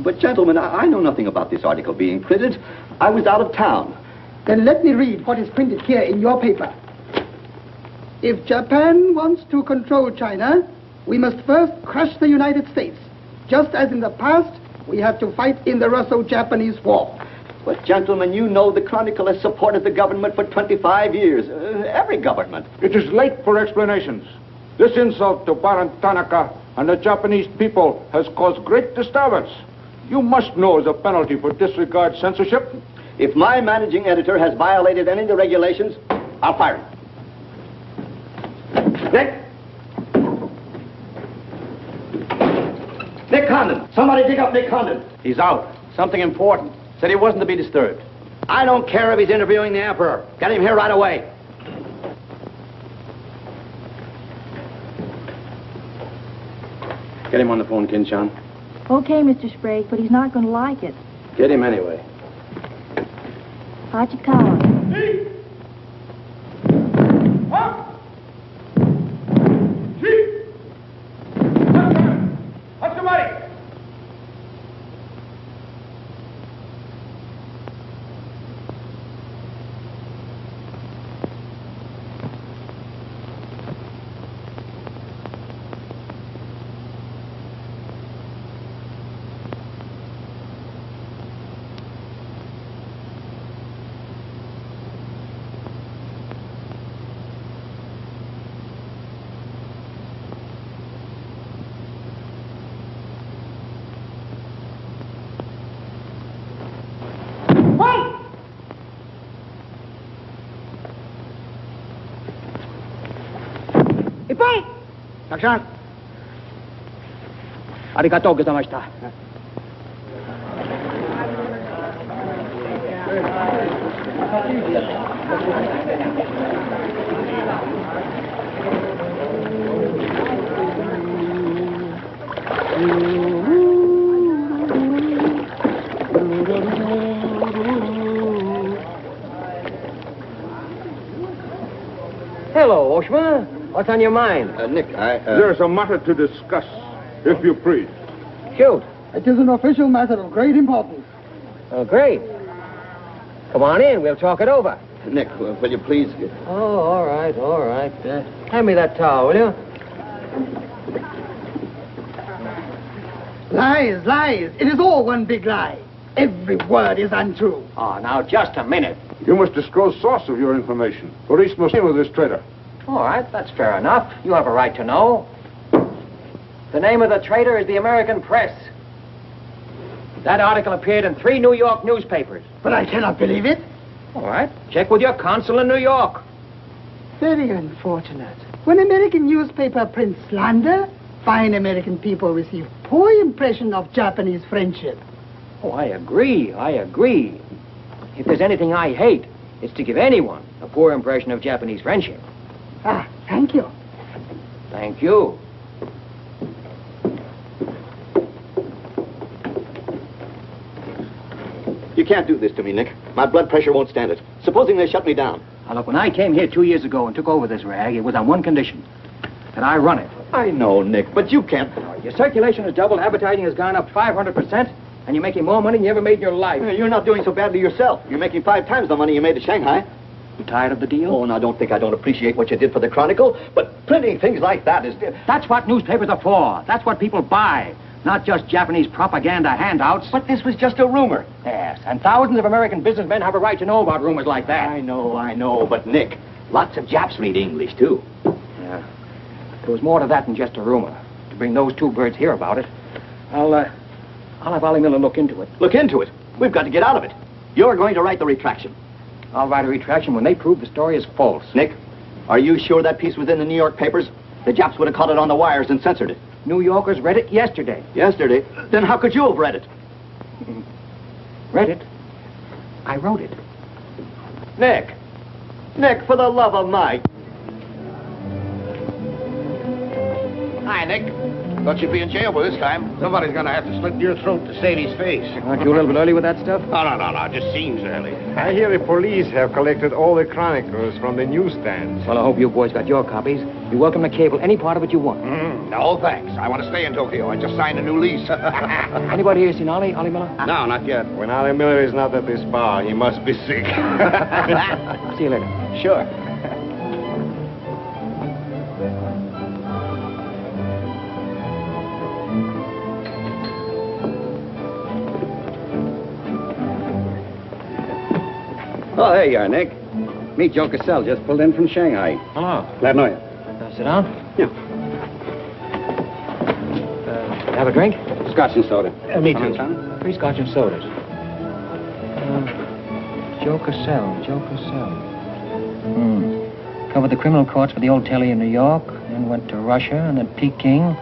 But, gentlemen, I know nothing about this article being printed. I was out of town. Then let me read what is printed here in your paper. If Japan wants to control China, we must first crush the United States. Just as in the past, we have to fight in the Russo-Japanese War. But, gentlemen, you know the Chronicle has supported the government for 25 years. Every government. It is late for explanations. This insult to Baron Tanaka and the Japanese people has caused great disturbance. You must know the penalty for disregard censorship. If my managing editor has violated any of the regulations, I'll fire him. Nick Condon. Somebody dig up Nick Condon. He's out. Something important. Said he wasn't to be disturbed. I don't care if he's interviewing the Emperor. Get him here right away. Get him on the phone, Kin-chan. Okay, Mr. Sprague, but he's not going to like it. Get him anyway. Hachikawa. たくさん。ありがとうございました。Hello, Oshma. What's on your mind? Nick, There's a matter to discuss, if you please. Shoot. It is an official matter of great importance. Oh, great. Come on in. We'll talk it over. Nick, will you please... Oh, all right, all right. Hand me that towel, will you? Lies, lies. It is all one big lie. Every word is untrue. Oh, now, just a minute. You must disclose source of your information. Police must deal with this traitor. All right, that's fair enough. You have a right to know. The name of the traitor is the American Press. That article appeared in 3 New York newspapers. But I cannot believe it. All right, check with your consul in New York. Very unfortunate. When American newspaper prints slander, fine American people receive poor impression of Japanese friendship. Oh, I agree, I agree. If there's anything I hate, it's to give anyone a poor impression of Japanese friendship. Ah, thank you. Thank you. You can't do this to me, Nick. My blood pressure won't stand it. Supposing they shut me down. Now, look, when I came here 2 years ago and took over this rag, it was on one condition, that I run it. I know, Nick, but you can't... Your circulation has doubled, advertising has gone up 500%, and you're making more money than you ever made in your life. You're not doing so badly yourself. You're making 5 times the money you made at Shanghai. You tired of the deal? Oh, now, don't think I don't appreciate what you did for the Chronicle, but printing things like that is... That's what newspapers are for. That's what people buy. Not just Japanese propaganda handouts. But this was just a rumor. Yes, and thousands of American businessmen have a right to know about rumors like that. I know, but Nick, lots of Japs read English, too. Yeah. There was more to that than just a rumor. To bring those 2 birds here about it, I'll have Ollie Miller look into it. Look into it? We've got to get out of it. You're going to write the retraction. I'll write a retraction when they prove the story is false. Nick, are you sure that piece was in the New York papers? The Japs would have caught it on the wires and censored it. New Yorkers read it yesterday. Yesterday? Then how could you have read it? Read it? I wrote it. Nick! Nick, for the love of Mike! Hi, Nick. Thought you'd be in jail by this time. Somebody's gonna have to slit your throat to Sadie's face. Aren't you a little bit early with that stuff? No. Just seems early. I hear the police have collected all the chronicles from the newsstands. Well, I hope you boys got your copies. You're welcome to cable any part of it you want. No, thanks. I want to stay in Tokyo. I just signed a new lease. Anybody here seen Ollie Miller? No, not yet. When Ollie Miller is not at this bar, he must be sick. See you later. Sure. Oh, there you are, Nick. Meet Joe Cassell, just pulled in from Shanghai. Hello. Glad to know you. Sit down. Yeah. Have a drink? Scotch and soda. Me Come too. on, son. 3 Scotch and sodas. Joe Cassell. Covered the criminal courts for the old telly in New York, then went to Russia and then Peking,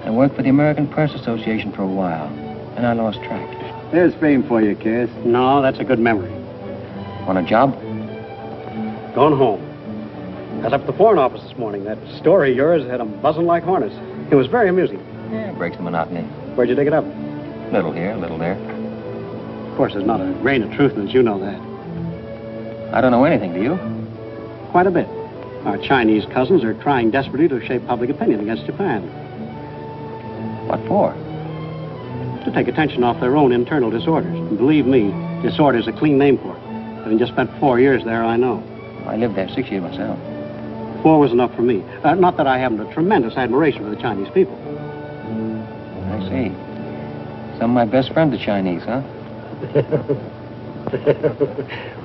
and worked for the American Press Association for a while. And I lost track. There's fame for you, Cass. No, that's a good memory. Want a job? Gone home. I was up at the Foreign Office this morning. That story of yours had them buzzing like hornets. It was very amusing. Yeah, breaks the monotony. Where'd you dig it up? Little here, little there. Of course, there's not a grain of truth in it. You know that. I don't know anything, do you? Quite a bit. Our Chinese cousins are trying desperately to shape public opinion against Japan. What for? To take attention off their own internal disorders. And believe me, disorder's a clean name for it. Having just spent 4 years there, I know. I lived there 6 years myself. 4 was enough for me. Not that I haven't a tremendous admiration for the Chinese people. I see. Some of my best friends are Chinese, huh?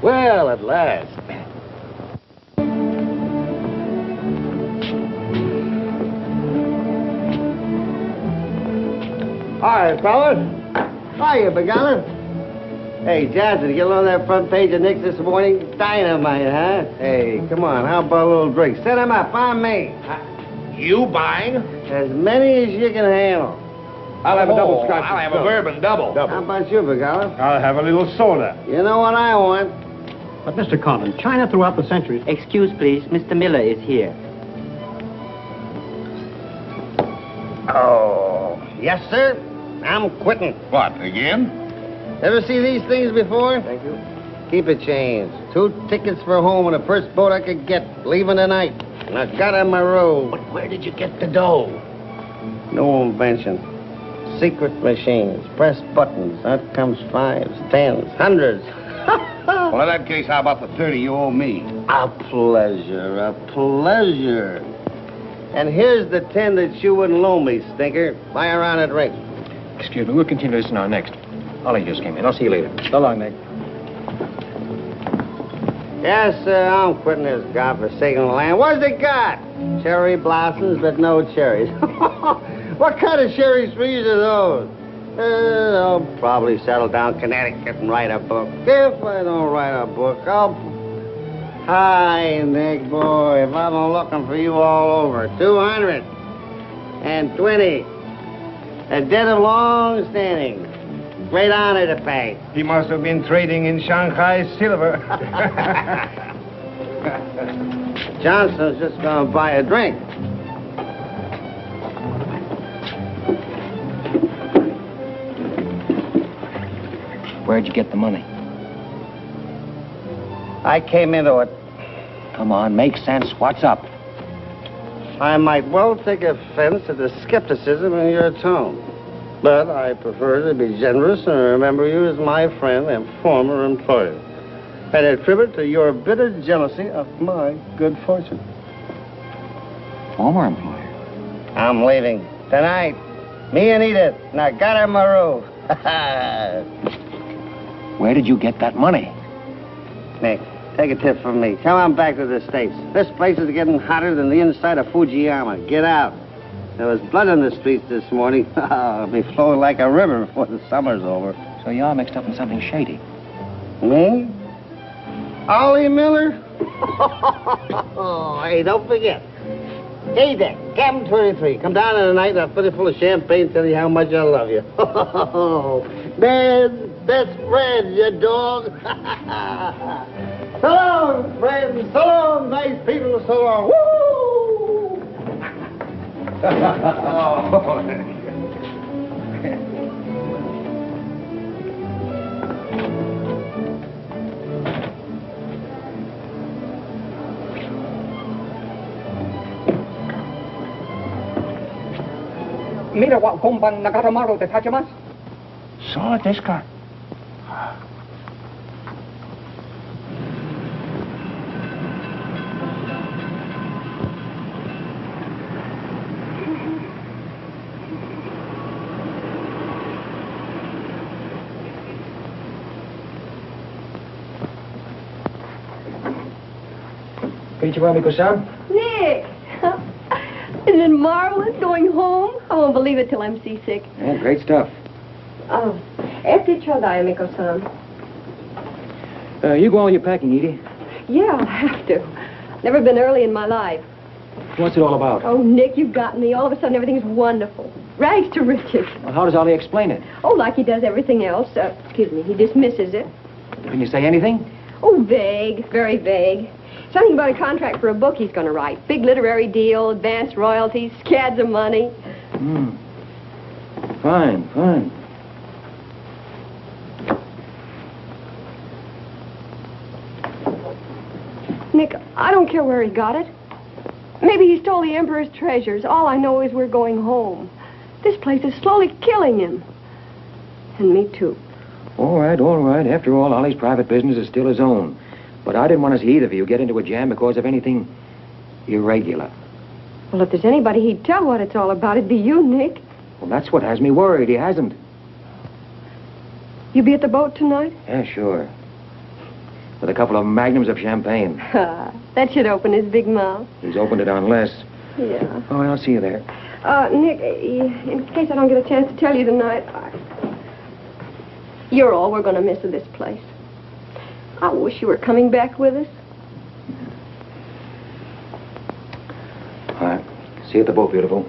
Well, at last. Hi, fellas. Hiya, Begala. Hey, Johnson, get on that front page of Nick's this morning. Dynamite, huh? Hey, come on, how about a little drink? Set him up, on me. You buying? As many as you can handle. I'll have a double scotch. I'll have a bourbon double. How about you, Begala? I'll have a little soda. You know what I want? But, Mr. Condon, China throughout the centuries... Excuse, please. Mr. Miller is here. Oh, yes, sir. I'm quitting. What, again? Ever see these things before? Thank you. Keep it changed. 2 tickets for home and the first boat I could get, leaving tonight. And I got on my road. But where did you get the dough? No invention. Secret machines. Press buttons. Out comes 5s, 10s, 100s. Well, in that case, how about the 30 you owe me? A pleasure, a pleasure. And here's the 10 that you wouldn't loan me, stinker. Buy a round of drink. Excuse me, we'll continue this in our next. Ollie just came in. I'll see you later. So long, Nick. Yes, sir, I'm quitting this godforsaken land. What's it got? Cherry blossoms, but no cherries. What kind of cherry trees are those? I'll probably settle down Connecticut and write a book. If I don't write a book, I'll... Hi, Nick, boy. If I've been looking for you all over. 220. A debt of long standing. Great honor to pay. He must have been trading in Shanghai silver. Johnson's just gonna buy a drink. Where'd you get the money? I came into it. Come on, make sense. What's up? I might well take offense at the skepticism in your tone. But I prefer to be generous and remember you as my friend and former employer. And attribute to your bitter jealousy of my good fortune. Former employer? I'm leaving tonight. Me and Edith. And I got her my roof. Where did you get that money? Nick, take a tip from me. Come on back to the States. This place is getting hotter than the inside of Fujiyama. Get out. There was blood on the streets this morning. It'll be flowing like a river before the summer's over. So you're mixed up in something shady. Me? Ollie Miller? Hey, don't forget. Hey, Dick, Captain 23. Come down tonight and I'll fill it full of champagne and tell you how much I love you. Man, best friend, you dog. So long, friends. So long, nice people. So long. Woo! Mira wa komban nagaramaru de tachimasu. So, this guy. Konnichiwa, Nick! Isn't it marvelous going home? I won't believe it till I'm seasick. Yeah, great stuff. Oh, este chodai, Miko-san. You go all your packing, Edie. Yeah, I'll have to. Never been early in my life. What's it all about? Oh, Nick, you've got me. All of a sudden, everything's wonderful. Rags to riches. Well, how does Ollie explain it? Oh, like he does everything else. Excuse me, he dismisses it. Can you say anything? Oh, vague, very vague. Something about a contract for a book he's going to write. Big literary deal, advanced royalties, scads of money. Fine, fine. Nick, I don't care where he got it. Maybe he stole the Emperor's treasures. All I know is we're going home. This place is slowly killing him. And me, too. All right, all right. After all, Ollie's private business is still his own. But I didn't want to see either of you get into a jam because of anything irregular. Well, if there's anybody he'd tell what it's all about, it'd be you, Nick. Well, that's what has me worried. He hasn't. You be at the boat tonight? Yeah, sure. With a couple of magnums of champagne. That should open his big mouth. He's opened it on less. Yeah. Oh, I'll see you there. Nick, in case I don't get a chance to tell you tonight, you're all we're going to miss of this place. I wish you were coming back with us. All right. See you at the boat, beautiful.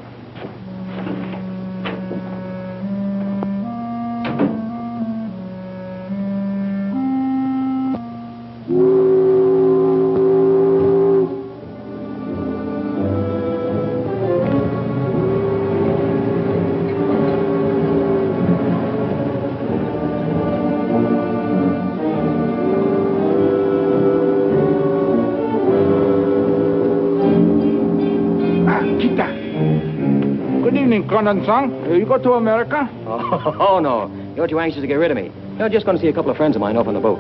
Condon-san, you go to America? Oh, no. You're too anxious to get rid of me. You're just going to see a couple of friends of mine off on the boat.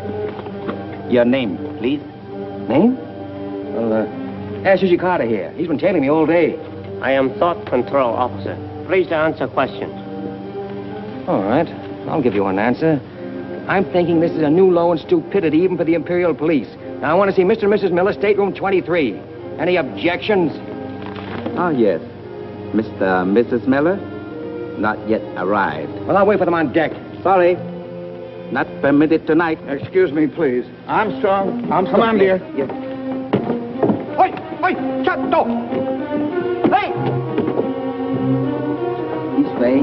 Your name, please? Name? Well, ask Carter here. He's been tailing me all day. I am Thought Control Officer. Please to answer questions. All right. I'll give you an answer. I'm thinking this is a new low in stupidity even for the Imperial Police. Now, I want to see Mr. and Mrs. Miller, stateroom 23. Any objections? Oh, yes. Mr. and Mrs. Miller? Not yet arrived. Well, I'll wait for them on deck. Sorry. Not permitted tonight. Excuse me, please. Armstrong. Come on, dear. Yes. Oi! Oi! Chatto! Hey! This way.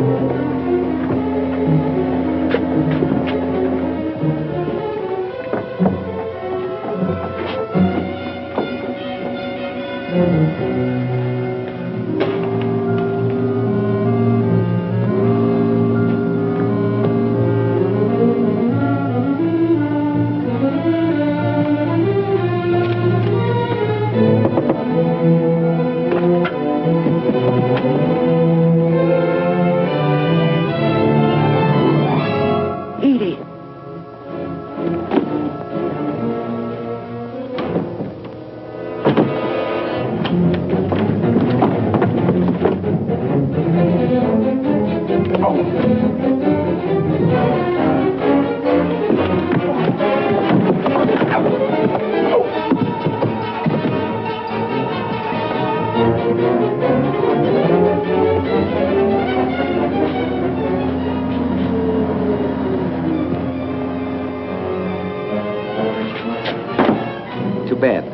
Too bad.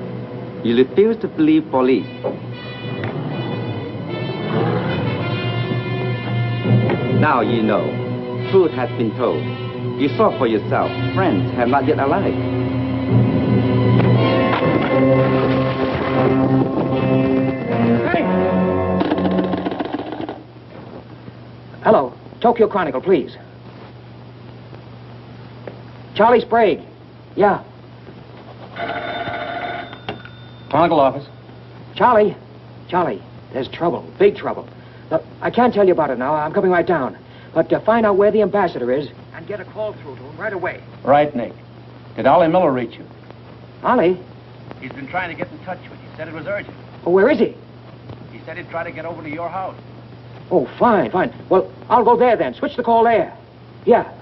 You refuse to believe police. Now you know. Truth has been told. You saw for yourself. Friends have not yet arrived. Hey! Hello. Tokyo Chronicle, please. Charlie Sprague. Yeah. Chronicle office. Charlie, there's trouble, big trouble. Look, I can't tell you about it now. I'm coming right down. But find out where the ambassador is and get a call through to him right away. Right, Nick. Did Ollie Miller reach you? Ollie? He's been trying to get in touch with you. Said it was urgent. Oh, where is he? He said he'd try to get over to your house. Oh, fine. Well, I'll go there then. Switch the call there. Yeah.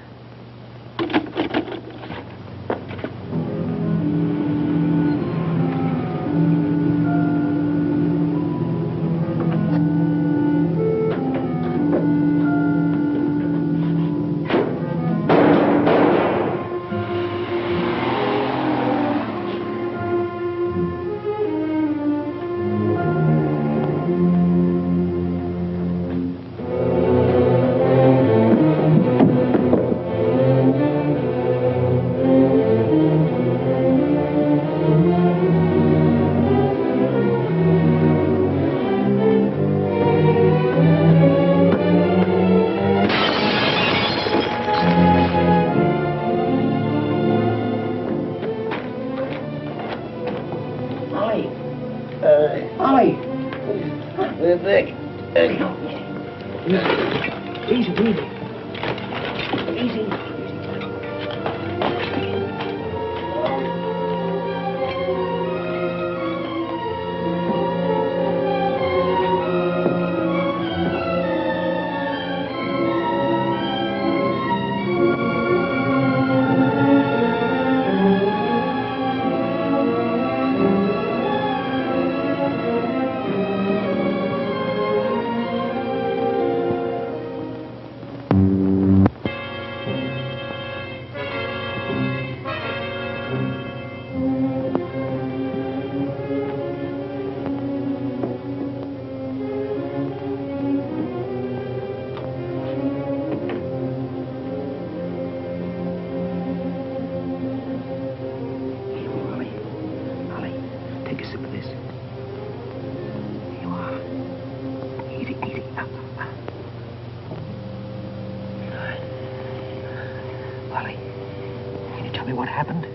me what happened?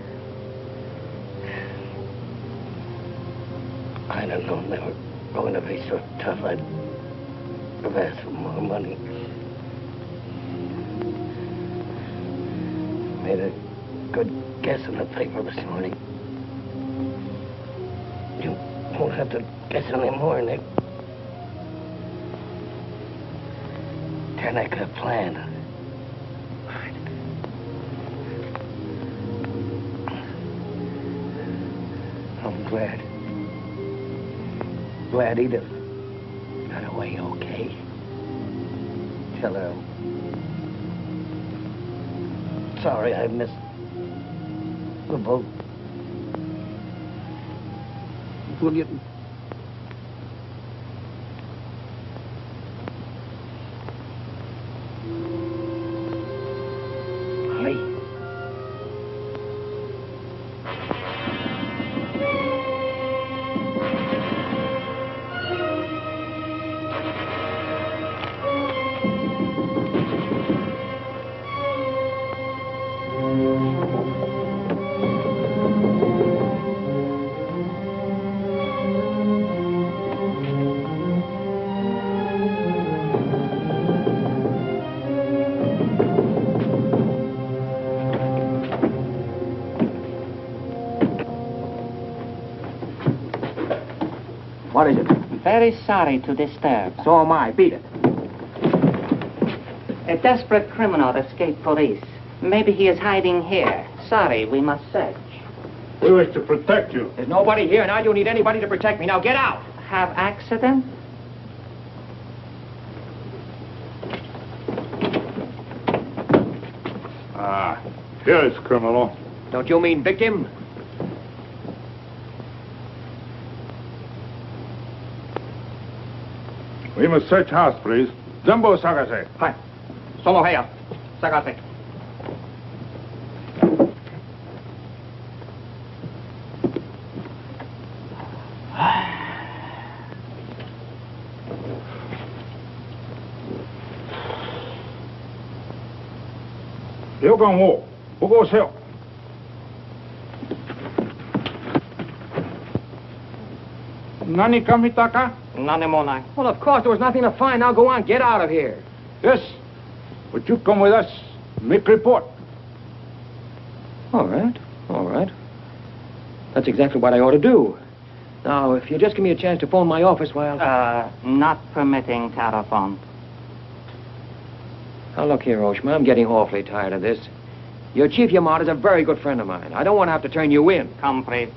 I don't know. They were going to be so tough, I'd have asked for more money. Made a good guess in the paper this morning. You won't have to guess anymore, Nick. Tanaka planned. I'm glad. Glad Edith got away okay. Tell her I'm sorry I missed the boat. Will you? What is it? Very sorry to disturb. So am I. Beat it. A desperate criminal escaped police. Maybe he is hiding here. Sorry, we must search. We wish to protect you. There's nobody here, and I don't need anybody to protect me. Now get out. Have accident? Ah, here is criminal. Don't you mean victim? We must search house, please. Jumbo Sagase. Hi. Solo Heya. Sagase. Yogan wo, bogo seo. Nani kamitaka? Nanemonai. Well, of course, there was nothing to find. Now go on, get out of here. Yes. Would you come with us? Make report. All right. All right. That's exactly what I ought to do. Now, if you just give me a chance to phone my office while... Not permitting telephone. Now, look here, Oshma, I'm getting awfully tired of this. Your Chief Yamada's a very good friend of mine. I don't want to have to turn you in. Compre.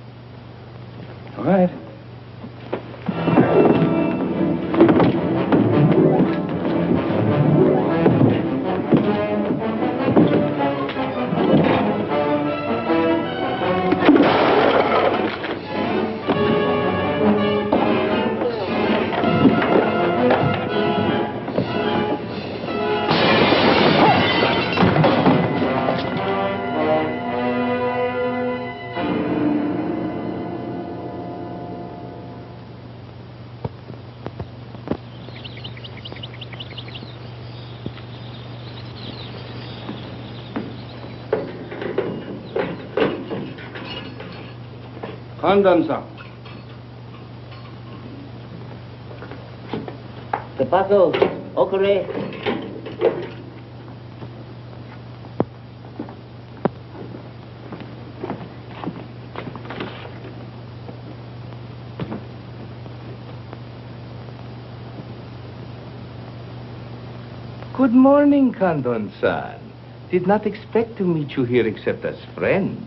All right. Condon-san. The puzzle, okure. Good morning, Condon-san. Did not expect to meet you here except as friend.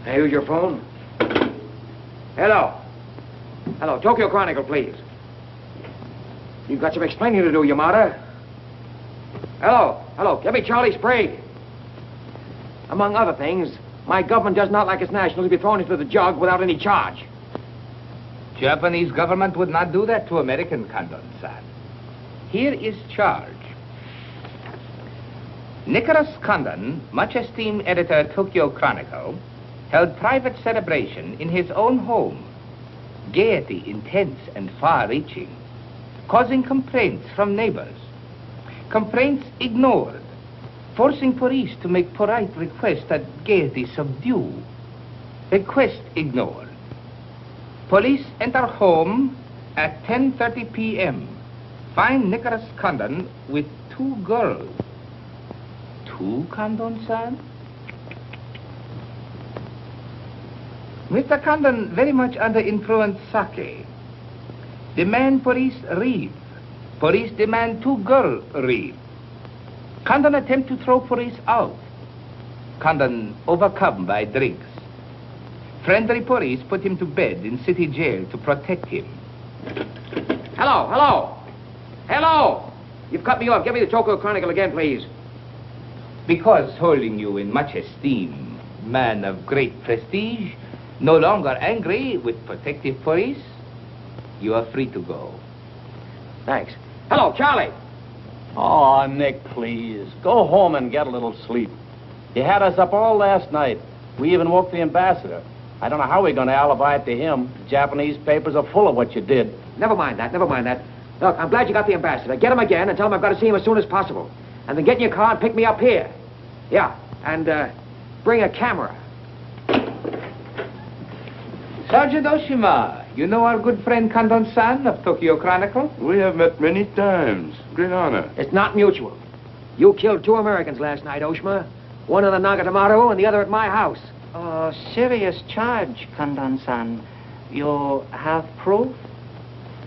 Hey, who's your phone? Hello. Hello, Tokyo Chronicle, please. You've got some explaining to do, Yamada. Hello. Hello, give me Charlie Sprague. Among other things, my government does not like its nationals to be thrown into the jug without any charge. Japanese government would not do that to American, Condon-san. Here is charge. Nicholas Condon, much esteemed editor Tokyo Chronicle, held private celebration in his own home. Gaiety intense and far-reaching, causing complaints from neighbors. Complaints ignored. forcing police to make polite requests that Gaiety subdue. Request ignored. Police enter home at 10:30 p.m. Find Nicholas Condon with 2 girls. 2 Condon-san? Mr. Condon very much under influence sake. Demand police reeve. Police demand 2 girls reeve. Condon attempt to throw police out. Condon overcome by drinks. Friendly police put him to bed in city jail to protect him. Hello, hello. Hello. You've cut me off. Give me the Tokyo Chronicle again, please. Because holding you in much esteem, man of great prestige, no longer angry with protective police, you are free to go. Thanks. Hello, Charlie. Oh, Nick, please. Go home and get a little sleep. You had us up all last night. We even woke the ambassador. I don't know how we're going to alibi it to him. The Japanese papers are full of what you did. Never mind that, never mind that. Look, I'm glad you got the ambassador. Get him again and tell him I've got to see him as soon as possible. And then get in your car and pick me up here. Yeah, and bring a camera. Sergeant Oshima, you know our good friend Condon-san of Tokyo Chronicle? We have met many times. Great honor. It's not mutual. You killed 2 Americans last night, Oshima. One in the Nagatomaru and the other at my house. Oh, serious charge, Condon-san. You have proof?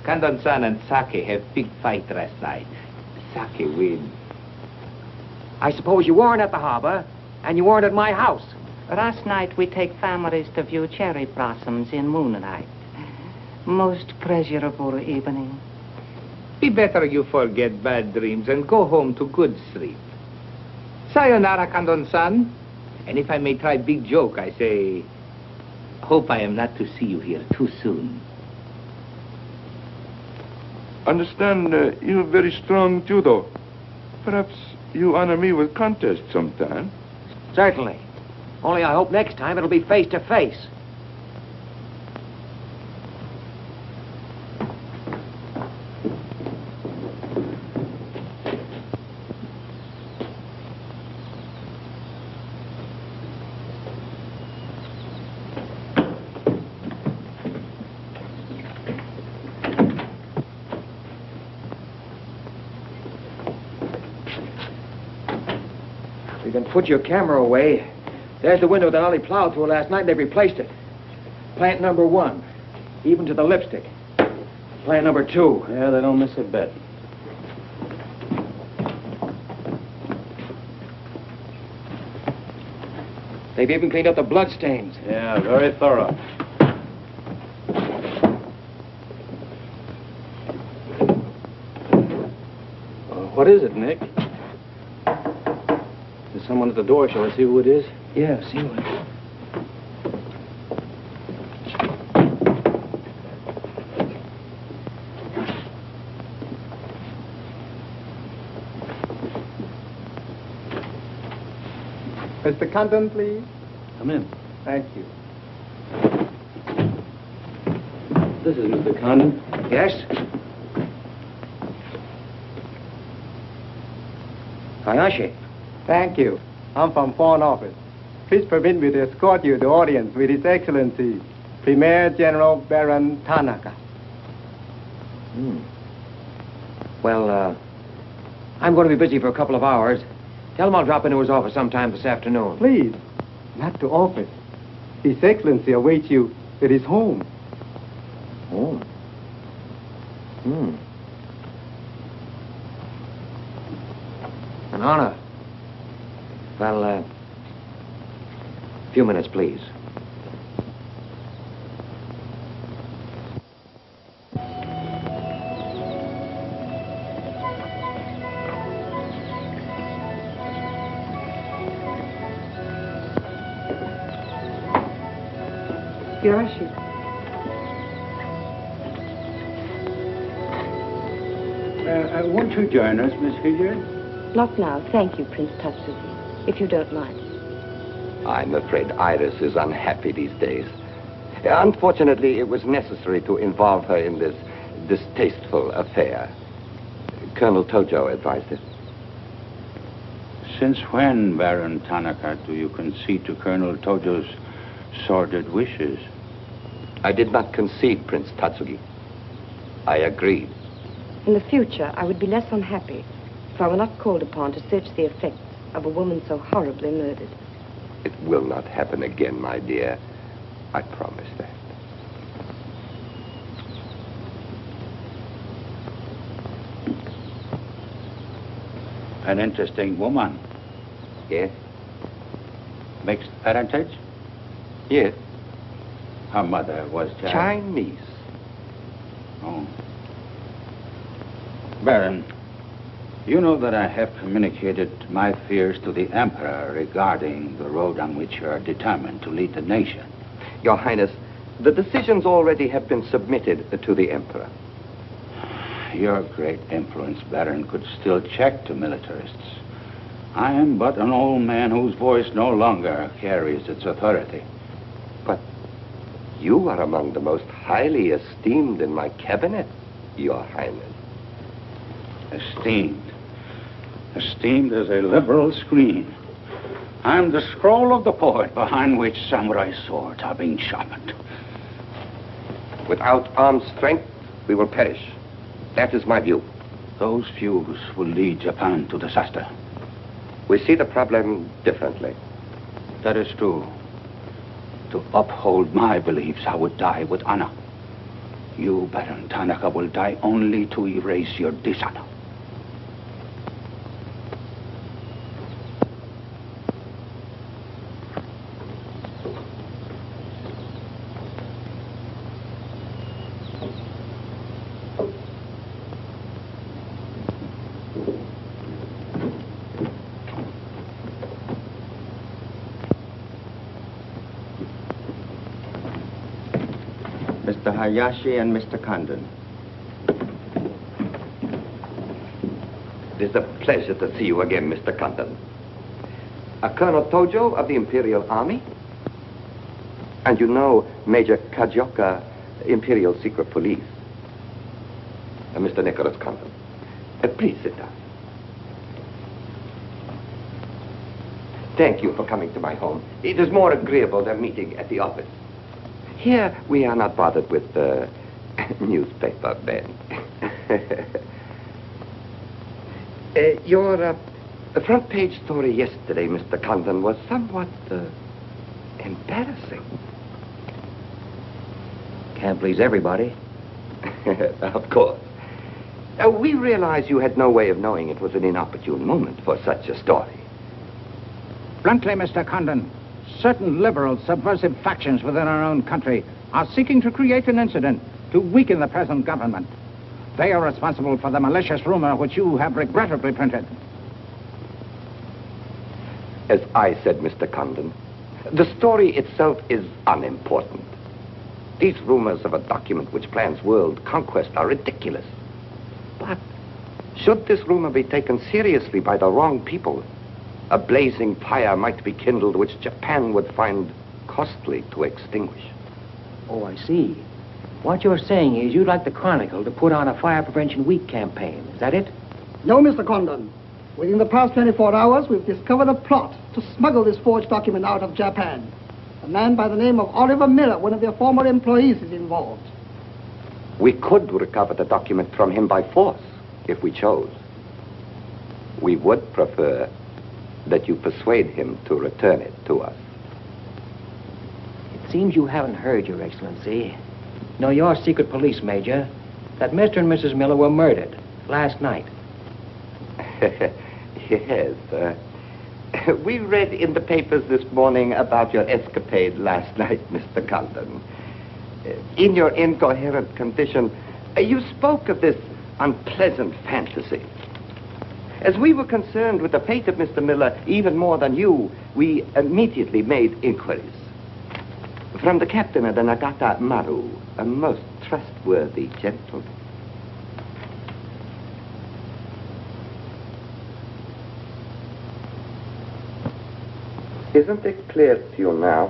Condon-san and Sake have big fight last night. Sake win. I suppose you weren't at the harbor, and you weren't at my house. Last night we take families to view cherry blossoms in moonlight. Most pleasurable evening. Be better you forget bad dreams and go home to good sleep. Sayonara, Condon-san. And if I may try big joke, I say, hope I am not to see you here too soon. Understand you have very strong judo. Perhaps you honor me with contest sometime. Certainly. Only I hope next time it'll be face to face. You can put your camera away. There's the window that Ollie plowed through last night, and they've replaced it. Plant number 1, even to the lipstick. Plant number 2. Yeah, they don't miss a bit. They've even cleaned up the blood stains. Yeah, very thorough. What is it, Nick? There's someone at the door. Shall I see who it is? Yeah, see who it is. Mr. Condon, please. Come in. Thank you. This is Mr. Condon. Yes? Hayashi. Thank you. I'm from Foreign Office. Please permit me to escort you to audience with His Excellency, Premier General Baron Tanaka. Well, I'm going to be busy for a couple of hours. Tell him I'll drop into his office sometime this afternoon. Please, not to office. His Excellency awaits you at his home. Home? An honor. Well, a few minutes, please. Yoshi. Won't you join us, Miss Wiard? Not now, thank you, Prince Tatsuki, if you don't mind. I'm afraid Iris is unhappy these days. Unfortunately, it was necessary to involve her in this distasteful affair. Colonel Tojo advised it. Since when, Baron Tanaka, do you concede to Colonel Tojo's sordid wishes? I did not concede, Prince Tatsugi. I agreed. In the future, I would be less unhappy if I were not called upon to search the effects of a woman so horribly murdered. It will not happen again, my dear. I promise that. An interesting woman. Yes? Mixed parentage? Yes. Her mother was Chinese. Oh. Baron, you know that I have communicated my fears to the Emperor regarding the road on which you are determined to lead the nation. Your Highness, the decisions already have been submitted to the Emperor. Your great influence, Baron, could still check to militarists. I am but an old man whose voice no longer carries its authority. But you are among the most highly esteemed in my cabinet, Your Highness. Esteemed. Esteemed as a liberal screen. I'm the scroll of the poet behind which samurai swords are being sharpened. Without armed strength, we will perish. That is my view. Those views will lead Japan to disaster. We see the problem differently. That is true. To uphold my beliefs, I would die with honor. You, Baron Tanaka, will die only to erase your dishonor. Mr. Hayashi and Mr. Condon. It is a pleasure to see you again, Mr. Condon. Colonel Tojo of the Imperial Army. And you know Major Kajioka, Imperial Secret Police. Mr. Nicholas Condon. Please sit down. Thank you for coming to my home. It is more agreeable than meeting at the office. Here, we are not bothered with newspaper men. Your front page story yesterday, Mr. Condon, was somewhat embarrassing. Can't please everybody. Of course. We realize you had no way of knowing it was an inopportune moment for such a story. Bluntly, Mr. Condon, certain liberal subversive factions within our own country are seeking to create an incident to weaken the present government. They are responsible for the malicious rumor which you have regrettably printed. As I said, Mr. Condon, the story itself is unimportant. These rumors of a document which plans world conquest are ridiculous. But should this rumor be taken seriously by the wrong people, a blazing fire might be kindled which Japan would find costly to extinguish. Oh, I see. What you're saying is you'd like the Chronicle to put on a Fire Prevention Week campaign. Is that it? No, Mr. Condon. Within the past 24 hours, we've discovered a plot to smuggle this forged document out of Japan. A man by the name of Oliver Miller, one of their former employees, is involved. We could recover the document from him by force, if we chose. We would prefer that you persuade him to return it to us. It seems you haven't heard, Your Excellency. No, your secret police, Major, that Mr. and Mrs. Miller were murdered last night. Yes. We read in the papers this morning about your escapade last night, Mr. Condon. In your incoherent condition, you spoke of this unpleasant fantasy. As we were concerned with the fate of Mr. Miller even more than you, we immediately made inquiries. From the captain of the Nagata Maru, a most trustworthy gentleman. Isn't it clear to you now?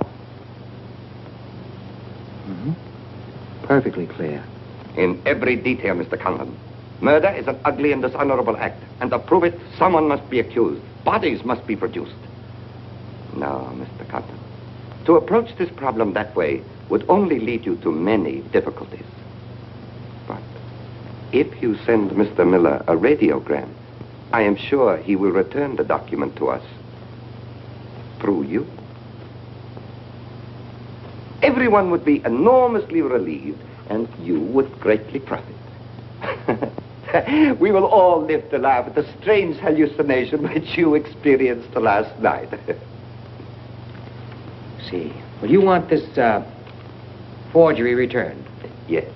Mm-hmm. Perfectly clear. In every detail, Mr. Condon. Murder is an ugly and dishonorable act, and to prove it, someone must be accused. Bodies must be produced. No, Mr. Condon. To approach this problem that way would only lead you to many difficulties. But if you send Mr. Miller a radiogram, I am sure he will return the document to us through you. Everyone would be enormously relieved, and you would greatly profit. We will all live to laugh at the strange hallucination which you experienced last night. See. Well, you want this forgery returned? Yes.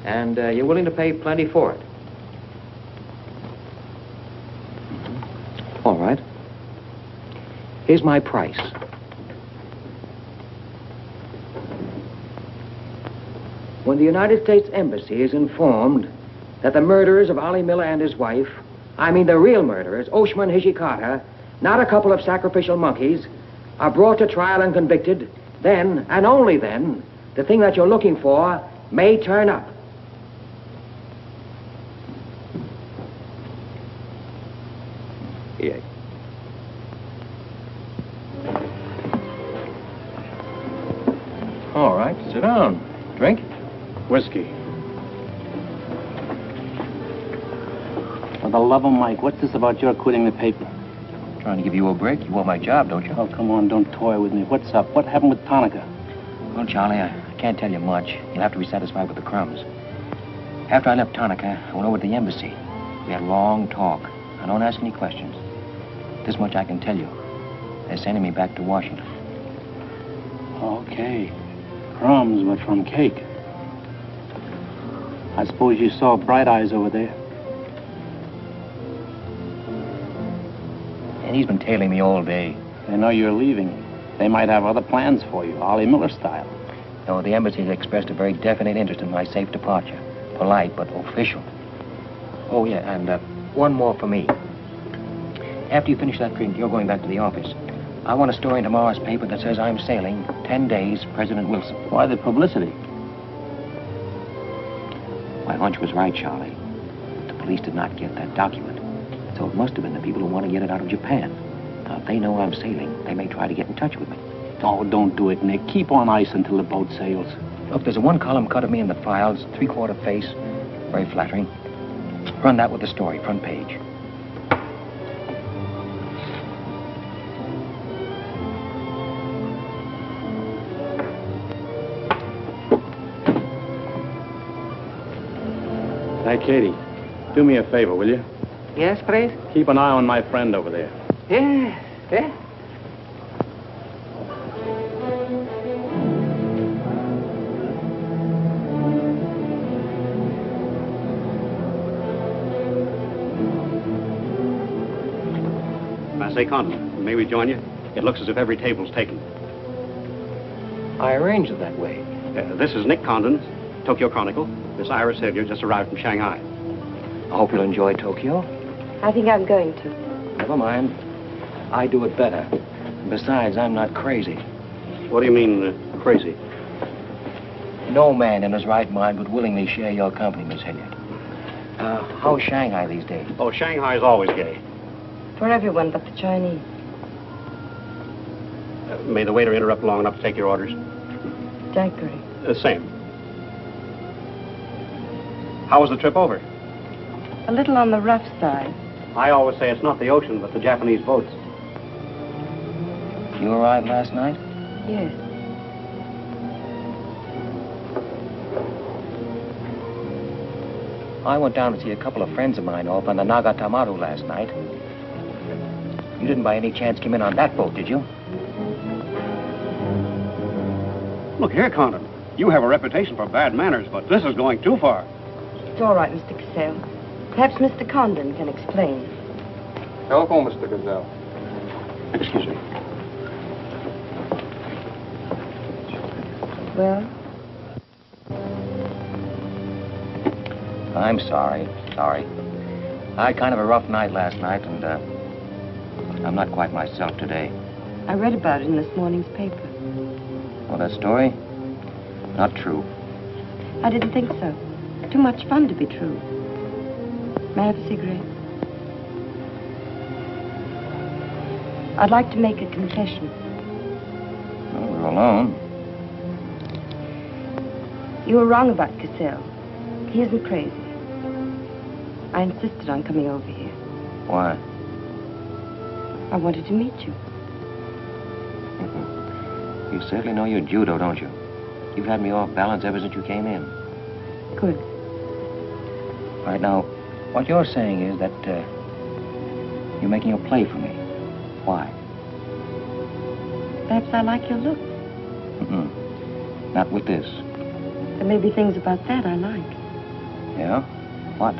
And you're willing to pay plenty for it? All right. Here's my price. When the United States Embassy is informed that the murderers of Ollie Miller and his wife, I mean the real murderers, Oshman Hijikata, not a couple of sacrificial monkeys, are brought to trial and convicted, then, and only then, the thing that you're looking for may turn up. Yes. All right, sit down. Drink? Whiskey. For the love of Mike, what's this about your quitting the paper? Trying to give you a break. You want my job, don't you? Oh, come on, don't toy with me. What's up? What happened with Tanaka? Well, Charlie, I can't tell you much. You'll have to be satisfied with the crumbs. After I left Tanaka, I went over to the embassy. We had a long talk. I don't ask any questions. This much I can tell you. They're sending me back to Washington. Okay. Crumbs, but from cake. I suppose you saw Bright Eyes over there. And he's been tailing me all day. They know you're leaving. They might have other plans for you, Ollie Miller style. No, the embassy has expressed a very definite interest in my safe departure. Polite, but official. Oh, yeah, and one more for me. After you finish that drink, you're going back to the office. I want a story in tomorrow's paper that says I'm sailing 10 days, President Wilson. Why the publicity? My hunch was right, Charlie. The police did not get that document. So it must have been the people who want to get it out of Japan. Now, if they know I'm sailing, they may try to get in touch with me. Oh, don't do it, Nick. Keep on ice until the boat sails. Look, there's a one-column cut of me in the files, 3/4 face. Very flattering. Run that with the story, front page. Hey, Katie, do me a favor, will you? Yes, please? Keep an eye on my friend over there. Yeah, yeah. I say, Condon, may we join you? It looks as if every table's taken. I arranged it that way. This is Nick Condon, Tokyo Chronicle. Miss Ira Sylvia just arrived from Shanghai. I hope you'll enjoy Tokyo. I think I'm going to. Never mind. I do it better. Besides, I'm not crazy. What do you mean, crazy? No man in his right mind would willingly share your company, Miss Hilliard. How's Shanghai these days? Oh, Shanghai's always gay. For everyone but the Chinese. May the waiter interrupt long enough to take your orders? Daiquiri. Same. How was the trip over? A little on the rough side. I always say it's not the ocean, but the Japanese boats. You arrived last night? Yes. I went down to see a couple of friends of mine off on the Nagatamaru last night. You didn't by any chance come in on that boat, did you? Look here, Condon. You have a reputation for bad manners, but this is going too far. It's all right, Mr. Cassell. Perhaps Mr. Condon can explain. Telephone, Mr. Gazelle. Excuse me. Well? I'm sorry. Sorry. I had kind of a rough night last night, and I'm not quite myself today. I read about it in this morning's paper. Well, that story? Not true. I didn't think so. Too much fun to be true. May I have a cigarette? I'd like to make a confession. Well, we're alone. You were wrong about Cassell. He isn't crazy. I insisted on coming over here. Why? I wanted to meet you. You certainly know your judo, don't you? You've had me off balance ever since you came in. Good. Right now, what you're saying is that you're making a play for me. Why? Perhaps I like your look. Not with this. There may be things about that I like. Yeah? What?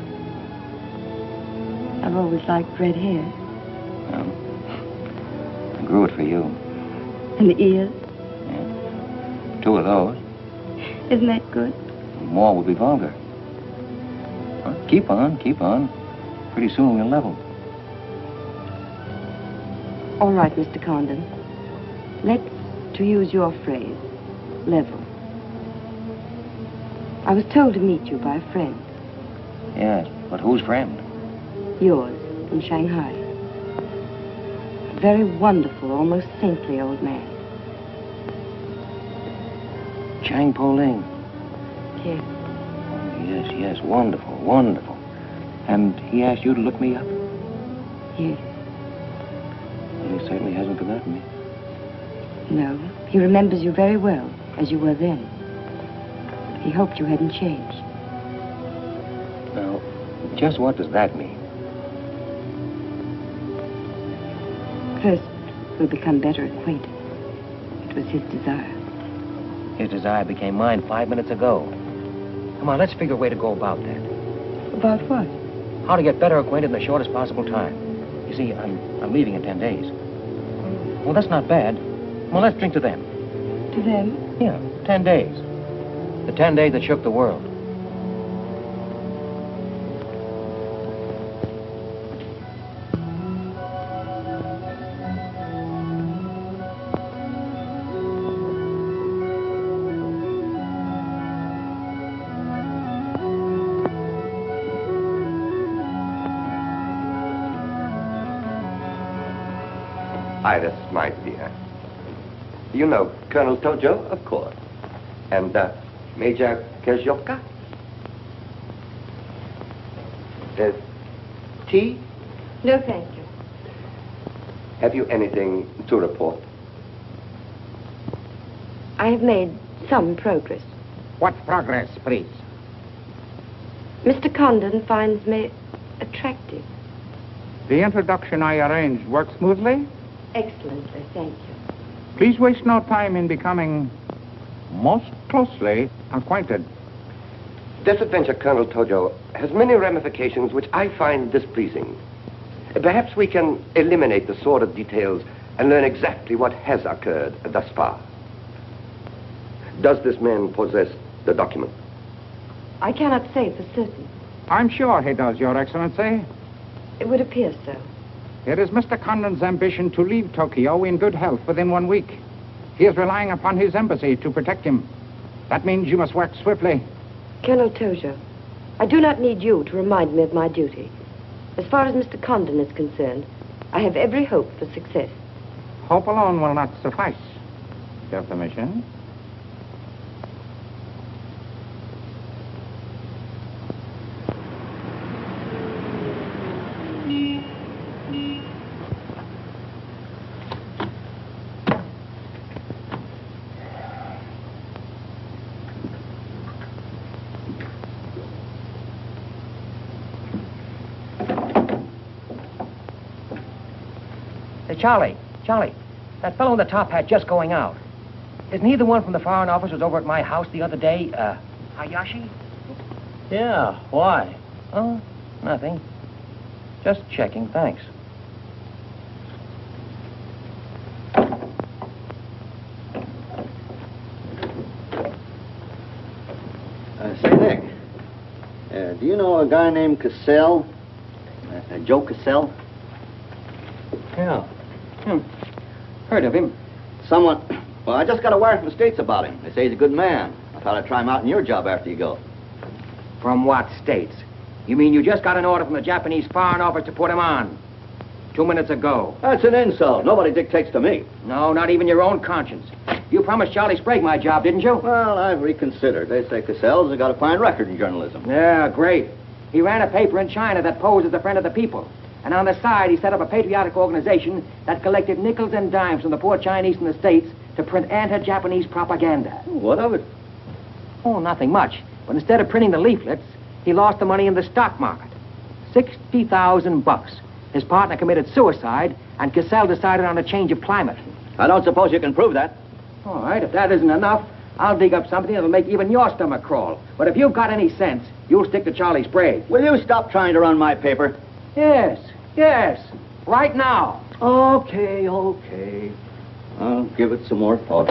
I've always liked red hair. Well, I grew it for you. And the ears. 2 of those. Isn't that good? More would be vulgar. Well, keep on, keep on. Pretty soon we'll level. All right, Mr. Condon. Let's, to use your phrase, level. I was told to meet you by a friend. Yes, but whose friend? Yours, in Shanghai. A very wonderful, almost saintly old man. Chang Po Ling. Yes. Oh, yes, yes, wonderful, wonderful. And he asked you to look me up? Yes. Well, he certainly hasn't forgotten me. No, he remembers you very well, as you were then. He hoped you hadn't changed. Now, just what does that mean? First, we'll become better acquainted. It was his desire. His desire became mine 5 minutes ago. Come on, let's figure a way to go about that. About what? How to get better acquainted in the shortest possible time. You see, I'm leaving in 10 days. Well, that's not bad. Well, let's drink to them. To them? Yeah, 10 days. The 10 days that shook the world. Iris, my dear. You know Colonel Tojo, of course. And Major Kezhovka. Tea? No, thank you. Have you anything to report? I have made some progress. What progress, please? Mr. Condon finds me attractive. The introduction I arranged worked smoothly? Excellently, thank you. Please waste no time in becoming most closely acquainted. This adventure, Colonel Tojo, has many ramifications which I find displeasing. Perhaps we can eliminate the sordid details and learn exactly what has occurred thus far. Does this man possess the document? I cannot say for certain. I'm sure he does, Your Excellency. It would appear so. It is Mr. Condon's ambition to leave Tokyo in good health within 1 week. He is relying upon his embassy to protect him. That means you must work swiftly. Colonel Tojo, I do not need you to remind me of my duty. As far as Mr. Condon is concerned, I have every hope for success. Hope alone will not suffice. Your permission? Charlie, that fellow in the top hat just going out. Isn't he the one from the Foreign Office who was over at my house the other day? Hayashi? Yeah, why? Oh, nothing. Just checking, thanks. Say, Nick, do you know a guy named Cassell? Joe Cassell? Yeah. Heard of him. Well, I just got a wire from the States about him. They say he's a good man. I thought I'd try him out in your job after you go. From what states? You mean you just got an order from the Japanese Foreign Office to put him on? 2 minutes ago. That's an insult. Nobody dictates to me. No, not even your own conscience. You promised Charlie Sprague my job, didn't you? Well, I've reconsidered. They say Cassell's got a fine record in journalism. Yeah, great. He ran a paper in China that posed as a friend of the people. And on the side, he set up a patriotic organization that collected nickels and dimes from the poor Chinese in the States to print anti-Japanese propaganda. What of it? Oh, nothing much. But instead of printing the leaflets, he lost the money in the stock market. $60,000. His partner committed suicide, and Cassell decided on a change of climate. I don't suppose you can prove that. All right, if that isn't enough, I'll dig up something that'll make even your stomach crawl. But if you've got any sense, you'll stick to Charlie Sprague. Will you stop trying to run my paper? Yes. Right now. Okay. I'll give it some more thought.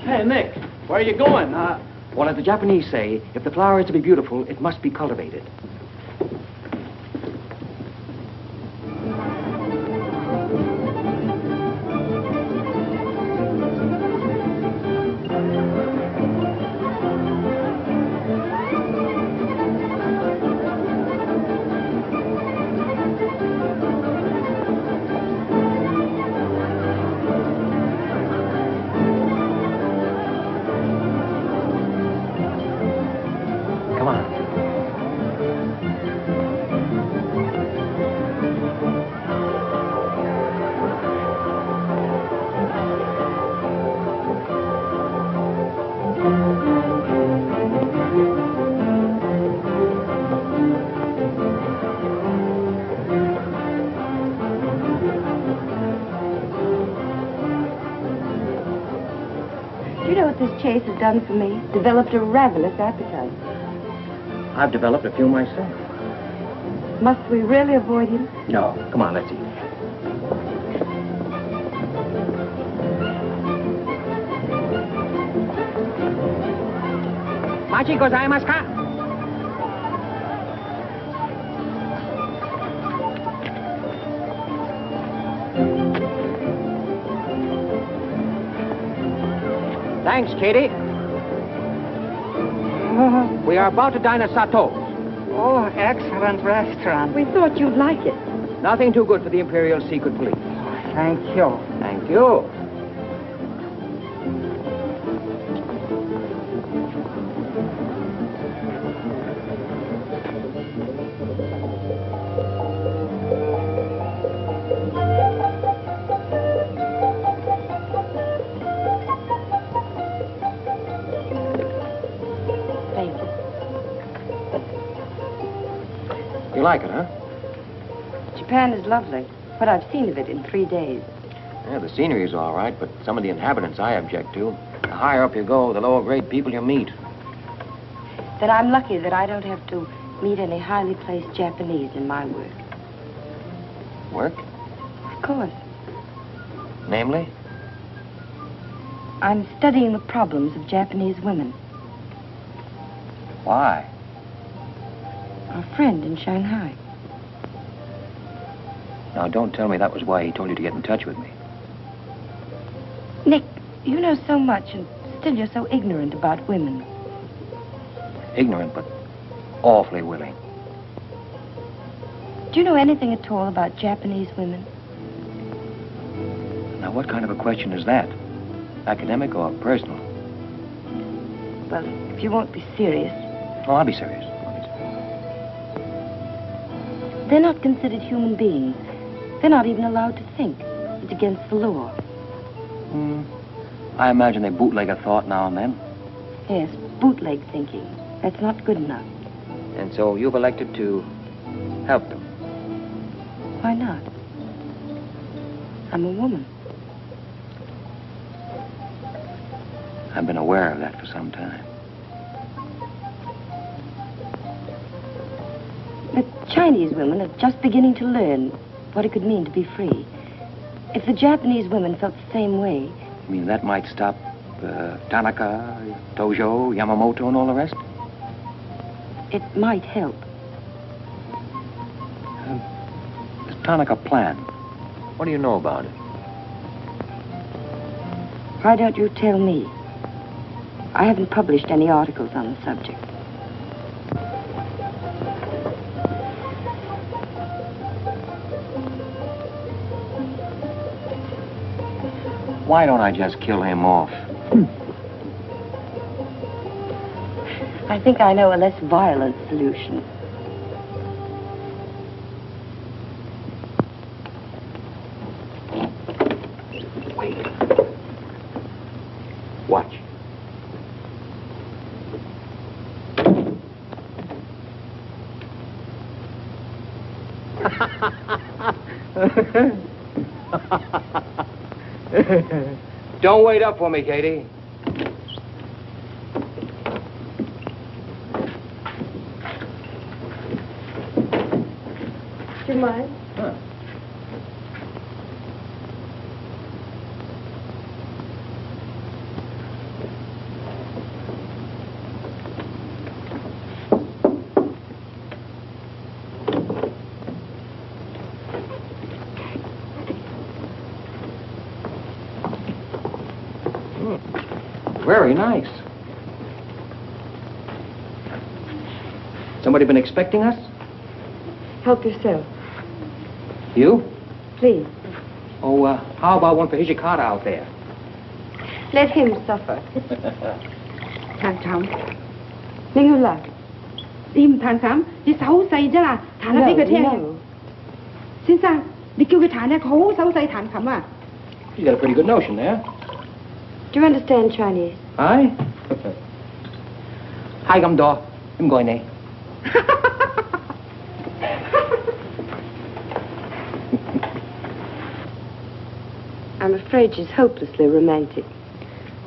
Hey, Nick, where are you going? Well, as the Japanese say, if the flower is to be beautiful, it must be cultivated. Chase has done for me. Developed a ravenous appetite. I've developed a few myself. Must we really avoid him? No. Come on, let's eat. Machi gozaimasu ka? Thanks, Katie. We are about to dine at Sato's. Oh, excellent restaurant. We thought you'd like it. Nothing too good for the Imperial Secret Police. Thank you. Thank you. You like it, huh? Japan is lovely. What I've seen of it in 3 days. Yeah, the scenery's all right, but some of the inhabitants I object to. The higher up you go, the lower grade people you meet. Then I'm lucky that I don't have to meet any highly placed Japanese in my work. Work? Of course. Namely? I'm studying the problems of Japanese women. Why? Our friend in Shanghai. Now, don't tell me that was why he told you to get in touch with me. Nick, you know so much, and still you're so ignorant about women. Ignorant, but awfully willing. Do you know anything at all about Japanese women? Now, what kind of a question is that? Academic or personal? Well, if you won't be serious. Oh, I'll be serious. They're not considered human beings. They're not even allowed to think. It's against the law. I imagine they bootleg a thought now and then. Yes, bootleg thinking. That's not good enough. And so you've elected to help them. Why not? I'm a woman. I've been aware of that for some time. The Chinese women are just beginning to learn what it could mean to be free. If the Japanese women felt the same way... You mean that might stop Tanaka, Tojo, Yamamoto, and all the rest? It might help. This Tanaka plan, what do you know about it? Why don't you tell me? I haven't published any articles on the subject. Why don't I just kill him off? I think I know a less violent solution. Wait. Watch. Don't wait up for me, Katie. Do you mind? Huh. Very nice. Somebody been expecting us? Help yourself. You? Please. Oh, how about one for Hijikata out there? Let him suffer. Thằng Trọng, Ninh Hương là tìm thằng Trọng đi xấu xay chứ là thằng nó đi cái theo. Xin sao? Đi kêu cái thằng này khổ xấu xay thằng Trọng à? You got a pretty good notion there. Do you understand Chinese? Aye. Hai găm đỏ, em gọi này. I'm afraid she's hopelessly romantic.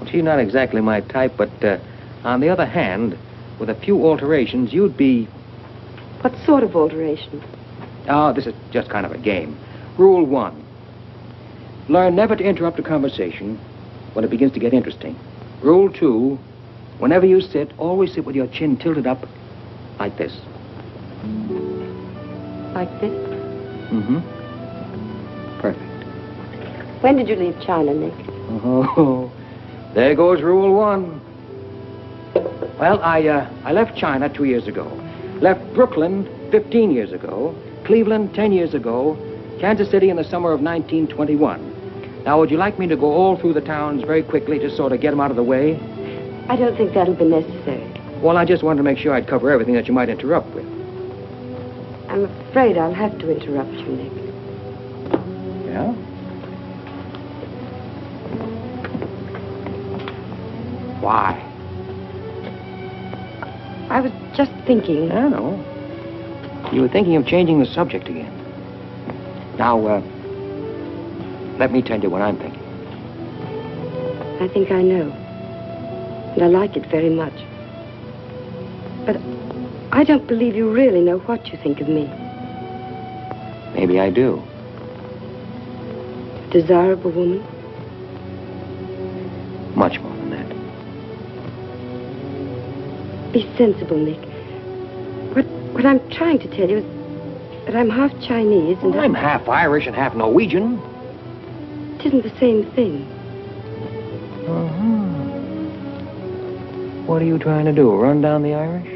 She's not exactly my type, but on the other hand, with a few alterations, you'd be... What sort of alterations? Oh, this is just kind of a game. Rule 1. Learn never to interrupt a conversation when it begins to get interesting. Rule 2. Whenever you sit, always sit with your chin tilted up like this. Like this? Mm-hmm. Perfect. When did you leave China, Nick? Oh, there goes Rule 1. Well, I left China 2 years ago. Left Brooklyn 15 years ago. Cleveland 10 years ago. Kansas City in the summer of 1921. Now, would you like me to go all through the towns very quickly to sort of get them out of the way? I don't think that'll be necessary. Well, I just wanted to make sure I'd cover everything that you might interrupt with. I'm afraid I'll have to interrupt you, Nick. Yeah? Why? I was just thinking... I know. You were thinking of changing the subject again. Now, let me tell you what I'm thinking. I think I know. And I like it very much. But I don't believe you really know what you think of me. Maybe I do. A desirable woman? Much more than that. Be sensible, Nick. What I'm trying to tell you is that I'm half Chinese and... Well, I'm half Irish and half Norwegian. It isn't the same thing. Uh-huh. What are you trying to do, run down the Irish?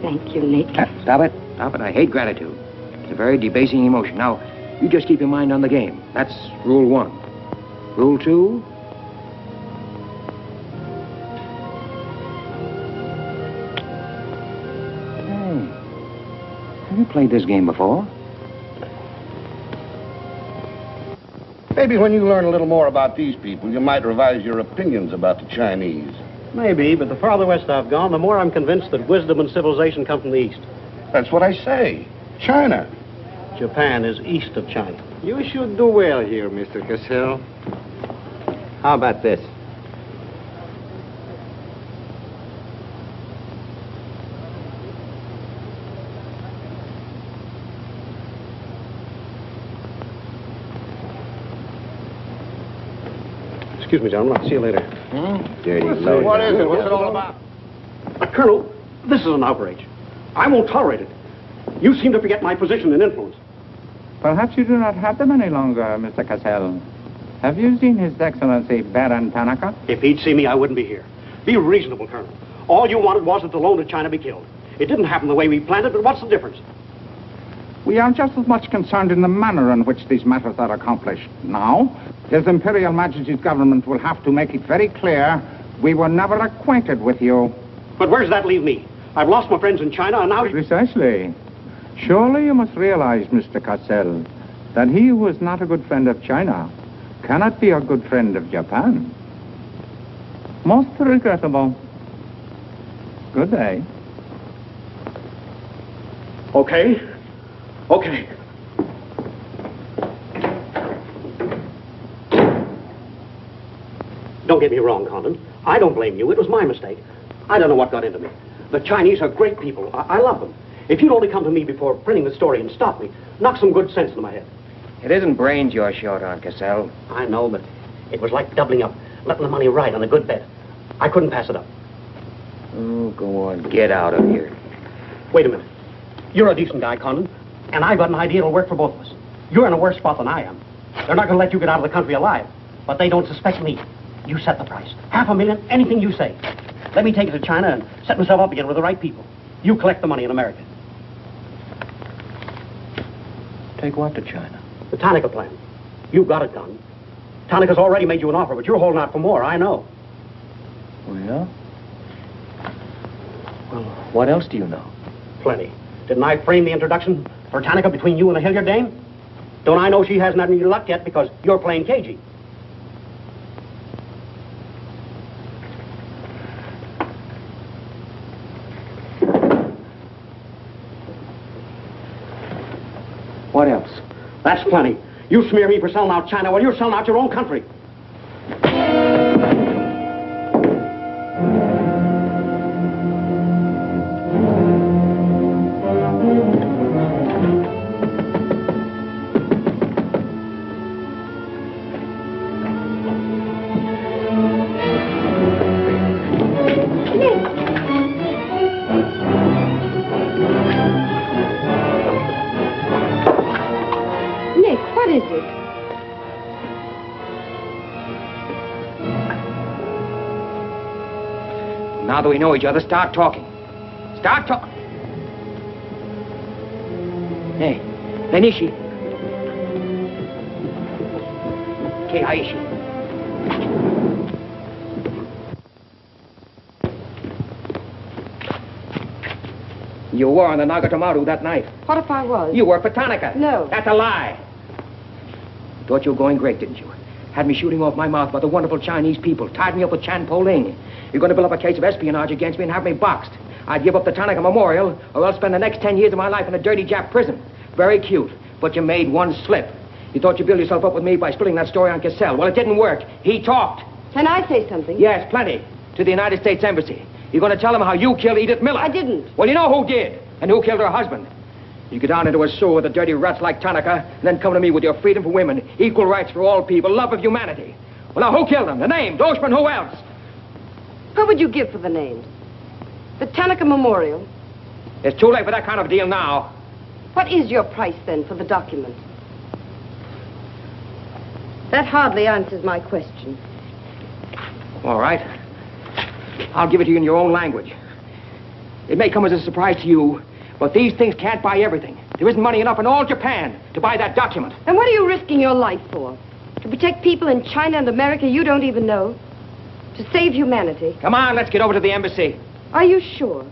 Thank you, Nick. Stop it. Stop it. I hate gratitude. It's a very debasing emotion. Now, you just keep your mind on the game. That's Rule 1. Rule 2... Have you played this game before? Maybe when you learn a little more about these people, you might revise your opinions about the Chinese. Maybe, but the farther west I've gone, the more I'm convinced that wisdom and civilization come from the east. That's what I say. China. Japan is east of China. You should do well here, Mr. Cassell. How about this? Excuse me, gentlemen. I'll see you later. Dirty load. What is it? What's it all about? Colonel, this is an outrage. I won't tolerate it. You seem to forget my position and influence. Perhaps you do not have them any longer, Mr. Cassell. Have you seen His Excellency Baron Tanaka? If he'd see me, I wouldn't be here. Be reasonable, Colonel. All you wanted was that the loan to China be killed. It didn't happen the way we planned it, but what's the difference? We are just as much concerned in the manner in which these matters are accomplished. Now, His Imperial Majesty's government will have to make it very clear we were never acquainted with you. But where does that leave me? I've lost my friends in China, and now... Precisely. Surely you must realize, Mr. Cassell, that he who is not a good friend of China cannot be a good friend of Japan. Most regrettable. Good day. Okay. Okay. Don't get me wrong, Condon. I don't blame you. It was my mistake. I don't know what got into me. The Chinese are great people. I love them. If you'd only come to me before printing the story and stop me, knock some good sense into my head. It isn't brains you're short on, Cassell. I know, but it was like doubling up, letting the money ride on a good bet. I couldn't pass it up. Oh, go on. Get out of here. Wait a minute. You're a decent guy, Condon, and I've got an idea that'll work for both of us. You're in a worse spot than I am. They're not going to let you get out of the country alive, but they don't suspect me. You set the price. $500,000, anything you say. Let me take it to China and set myself up again with the right people. You collect the money in America. Take what to China? The Tanaka plan. You've got it done. Tanaka's already made you an offer, but you're holding out for more, I know. Oh, yeah? Well, what else do you know? Plenty. Didn't I frame the introduction for Tanaka between you and the Hilliard dame? Don't I know she hasn't had any luck yet because you're playing cagey? What else? That's plenty. You smear me for selling out China while you're selling out your own country. Now that we know each other, start talking. Start talking. Hey, Benishi. Keihashi. You were on the Nagatomaru that night. What if I was? You worked for Tanaka. No. That's a lie. Thought you were going great, didn't you? Had me shooting off my mouth by the wonderful Chinese people, tied me up with Chan Po-ling. You're going to build up a case of espionage against me and have me boxed. I'd give up the Tanaka Memorial, or else spend the next 10 years of my life in a dirty Jap prison. Very cute, but you made one slip. You thought you'd build yourself up with me by spilling that story on Cassell. Well, it didn't work. He talked. Can I say something? Yes, plenty. To the United States Embassy. You're going to tell them how you killed Edith Miller. I didn't. Well, you know who did, and who killed her husband. You get down into a sewer with the dirty rats like Tanaka, and then come to me with your freedom for women, equal rights for all people, love of humanity. Well, now, who killed them? The name, Doshman, who else? What would you give for the names? The Tanaka Memorial. It's too late for that kind of deal now. What is your price, then, for the document? That hardly answers my question. All right. I'll give it to you in your own language. It may come as a surprise to you, but these things can't buy everything. There isn't money enough in all Japan to buy that document. And what are you risking your life for? To protect people in China and America you don't even know? To save humanity? Come on, let's get over to the embassy. Are you sure?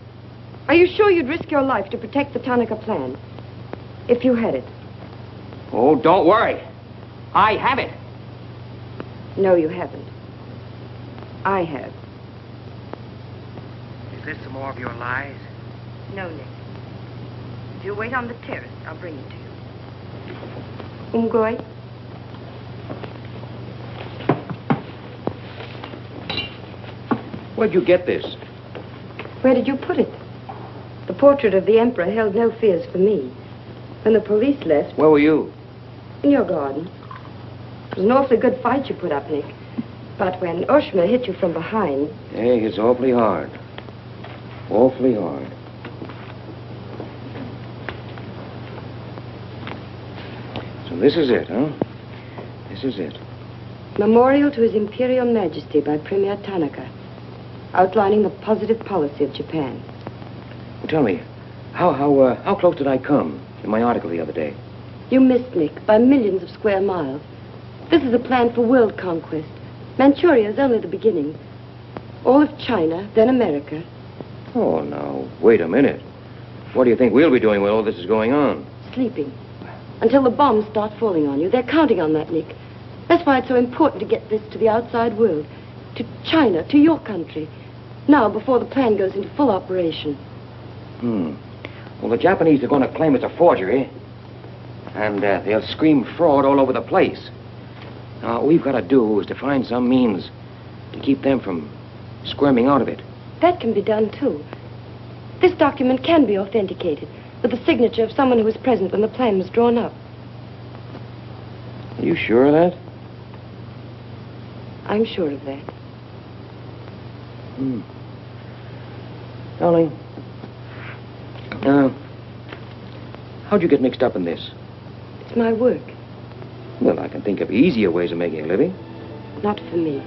Are you sure you'd risk your life to protect the Tanaka plan? If you had it? Oh, don't worry. I have it. No, you haven't. I have. Is this some more of your lies? No, Nick. If you wait on the terrace, I'll bring it to you. Umgoy? Where'd you get this? Where did you put it? The portrait of the Emperor held no fears for me. When the police left... Where were you? In your garden. It was an awfully good fight you put up, Nick. But when Ushma hit you from behind... Hey, it's awfully hard. Awfully hard. So this is it, huh? This is it. Memorial to His Imperial Majesty by Premier Tanaka, outlining the positive policy of Japan. Tell me, how close did I come in my article the other day? You missed, Nick, by millions of square miles. This is a plan for world conquest. Manchuria is only the beginning. All of China, then America. Oh, now, wait a minute. What do you think we'll be doing while all this is going on? Sleeping. Until the bombs start falling on you. They're counting on that, Nick. That's why it's so important to get this to the outside world. To China, to your country. Now, before the plan goes into full operation. Well, the Japanese are going to claim it's a forgery. And they'll scream fraud all over the place. Now, all we've got to do is to find some means to keep them from squirming out of it. That can be done, too. This document can be authenticated with the signature of someone who was present when the plan was drawn up. Are you sure of that? I'm sure of that. Darling, how'd you get mixed up in this? It's my work. Well, I can think of easier ways of making a living. Not for me.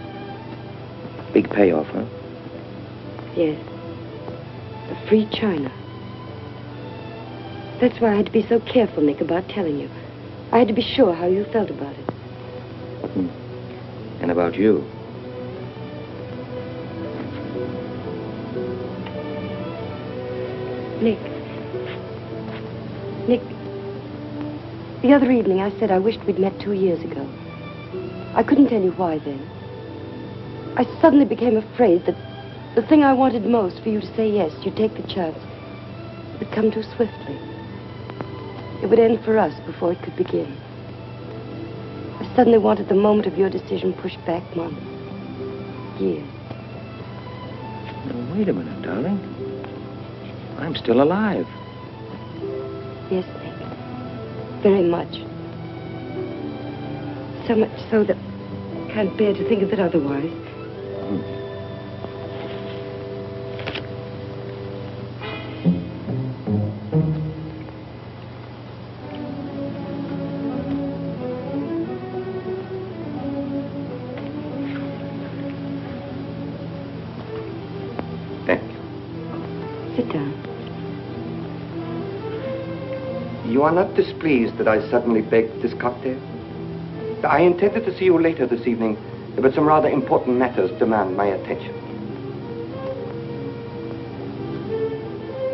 Big payoff, huh? Yes. The free China. That's why I had to be so careful, Nick, about telling you. I had to be sure how you felt about it. And about you. Nick. The other evening I said I wished we'd met 2 years ago. I couldn't tell you why then. I suddenly became afraid that the thing I wanted most for you to say yes, you'd take the chance, would come too swiftly. It would end for us before it could begin. I suddenly wanted the moment of your decision pushed back months, years. Now, wait a minute, darling. I'm still alive. Yes, Nick. Very much. So much so that I can't bear to think of it otherwise. Thank you. Sit down. You are not displeased that I suddenly begged this cocktail? I intended to see you later this evening, but some rather important matters demand my attention.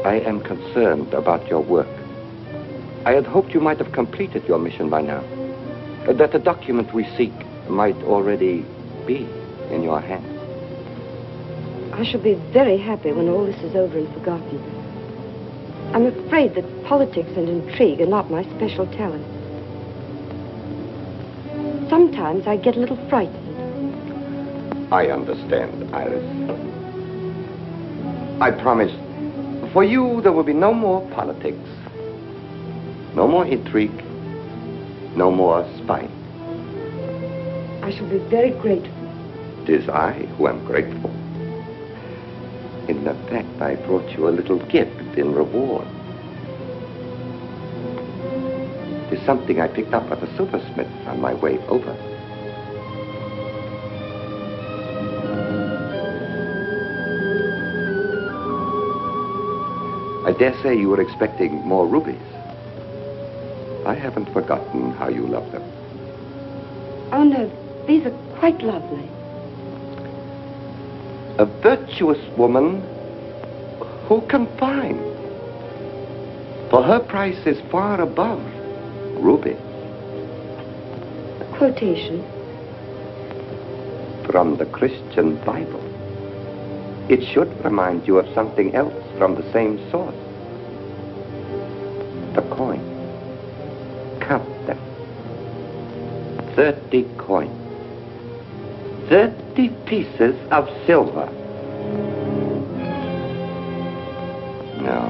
I am concerned about your work. I had hoped you might have completed your mission by now, that the document we seek might already be in your hands. I shall be very happy when all this is over and forgotten. I'm afraid that politics and intrigue are not my special talent. Sometimes I get a little frightened. I understand, Iris. I promise, for you there will be no more politics, no more intrigue, no more spying. I shall be very grateful. It is I who am grateful. In fact, I brought you a little gift in reward. It is something I picked up at the silversmith on my way over. I dare say you were expecting more rubies. I haven't forgotten how you love them. Oh, no, these are quite lovely. A virtuous woman who can find. For her price is far above ruby. A quotation? From the Christian Bible. It should remind you of something else from the same source. The coin. Count them. 30 coins. 30 pieces of silver. No.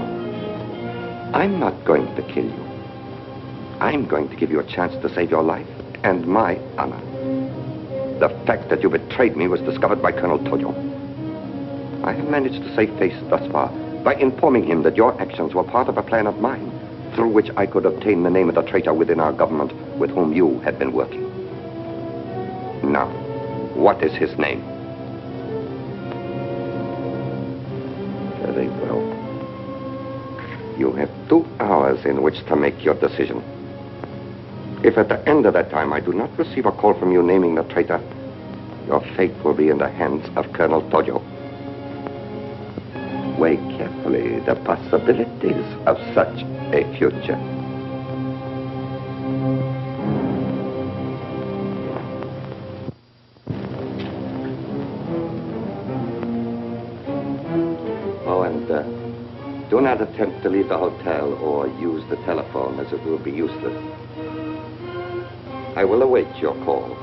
I'm not going to kill you. I'm going to give you a chance to save your life and my honor. The fact that you betrayed me was discovered by Colonel Toyo. I have managed to save face thus far by informing him that your actions were part of a plan of mine through which I could obtain the name of the traitor within our government with whom you had been working. Now, what is his name? Very well. You have 2 hours in which to make your decision. If at the end of that time I do not receive a call from you naming the traitor, your fate will be in the hands of Colonel Tojo. Weigh carefully the possibilities of such a future. Oh, and do not attempt to leave the hotel or use the telephone, as it will be useless. I will await your call.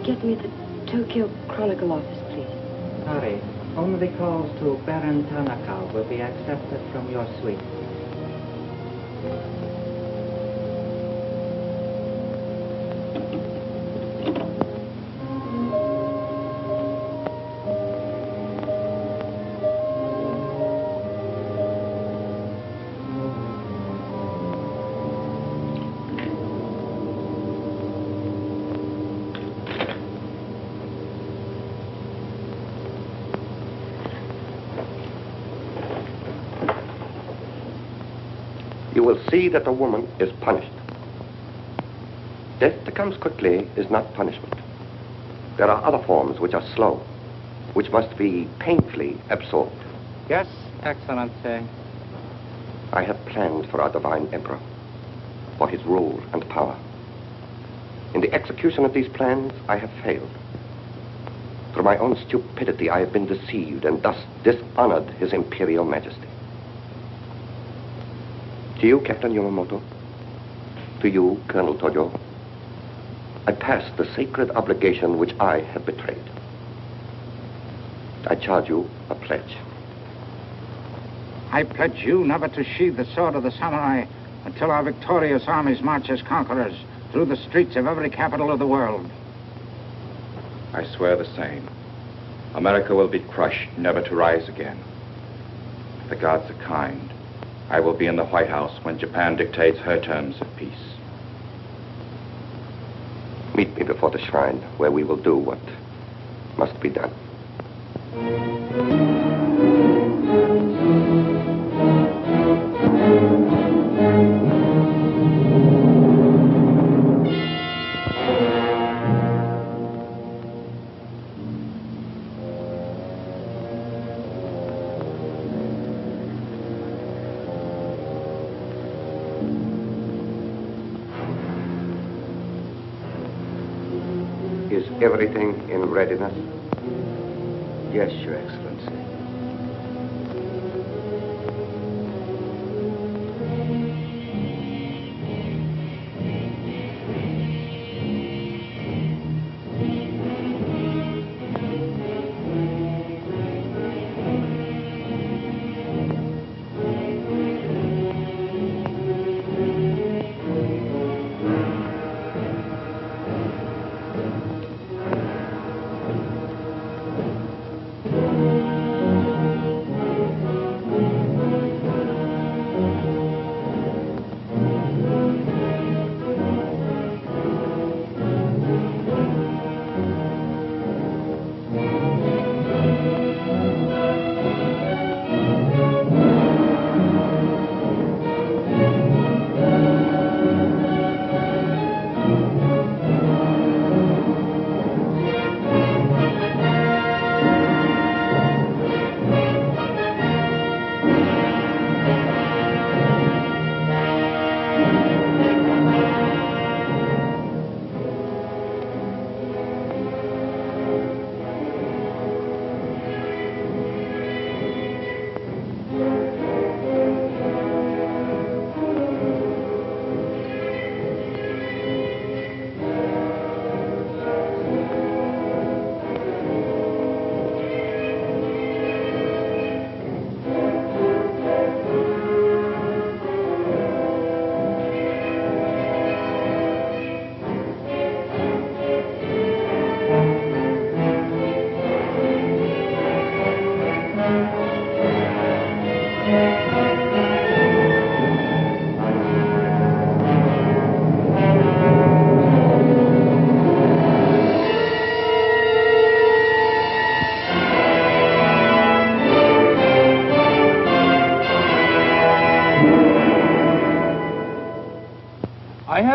Get me the Tokyo Chronicle office, please. Sorry, only calls to Baron Tanaka will be accepted from your suite. You will see that the woman is punished. Death that comes quickly is not punishment. There are other forms which are slow, which must be painfully absorbed. Yes, Excellency. I have planned for our divine emperor, for his rule and power. In the execution of these plans, I have failed. Through my own stupidity, I have been deceived and thus dishonored his imperial majesty. To you, Captain Yamamoto, to you, Colonel Tojo, I pass the sacred obligation which I have betrayed. I charge you a pledge. I pledge you never to sheathe the sword of the samurai until our victorious armies march as conquerors through the streets of every capital of the world. I swear the same. America will be crushed, never to rise again. The gods are kind. I will be in the White House when Japan dictates her terms of peace. Meet me before the shrine, where we will do what must be done. Is everything in readiness? Yes, Your Excellency.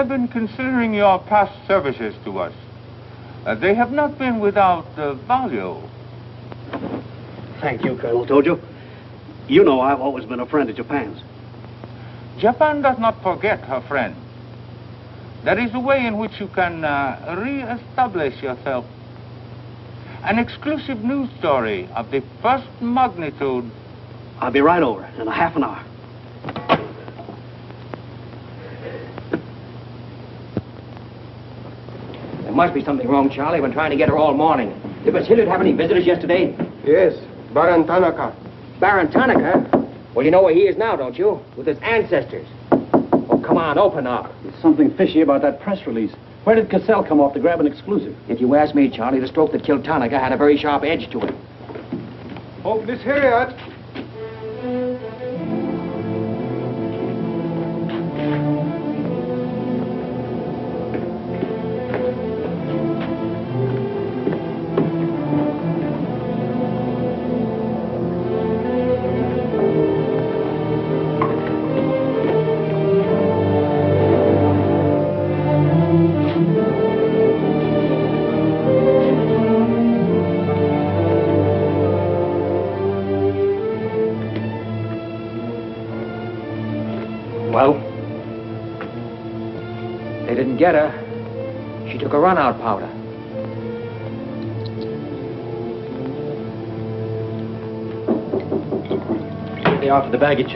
have been considering your past services to us. They have not been without value. Thank you, Colonel Tojo. You know I've always been a friend of Japan's. Japan does not forget her friend. There is a way in which you can re-establish yourself. An exclusive news story of the first magnitude. I'll be right over in a half an hour. There must be something wrong, Charlie. I've been trying to get her all morning. Did Miss Hilliard have any visitors yesterday? Yes, Baron Tanaka. Baron Tanaka? Well, you know where he is now, don't you? With his ancestors. Oh, come on, open up. There's something fishy about that press release. Where did Cassell come off to grab an exclusive? If you ask me, Charlie, the stroke that killed Tanaka had a very sharp edge to it. Oh, Miss Hilliard. Well, they didn't get her. She took a run-out powder. They are for the baggage.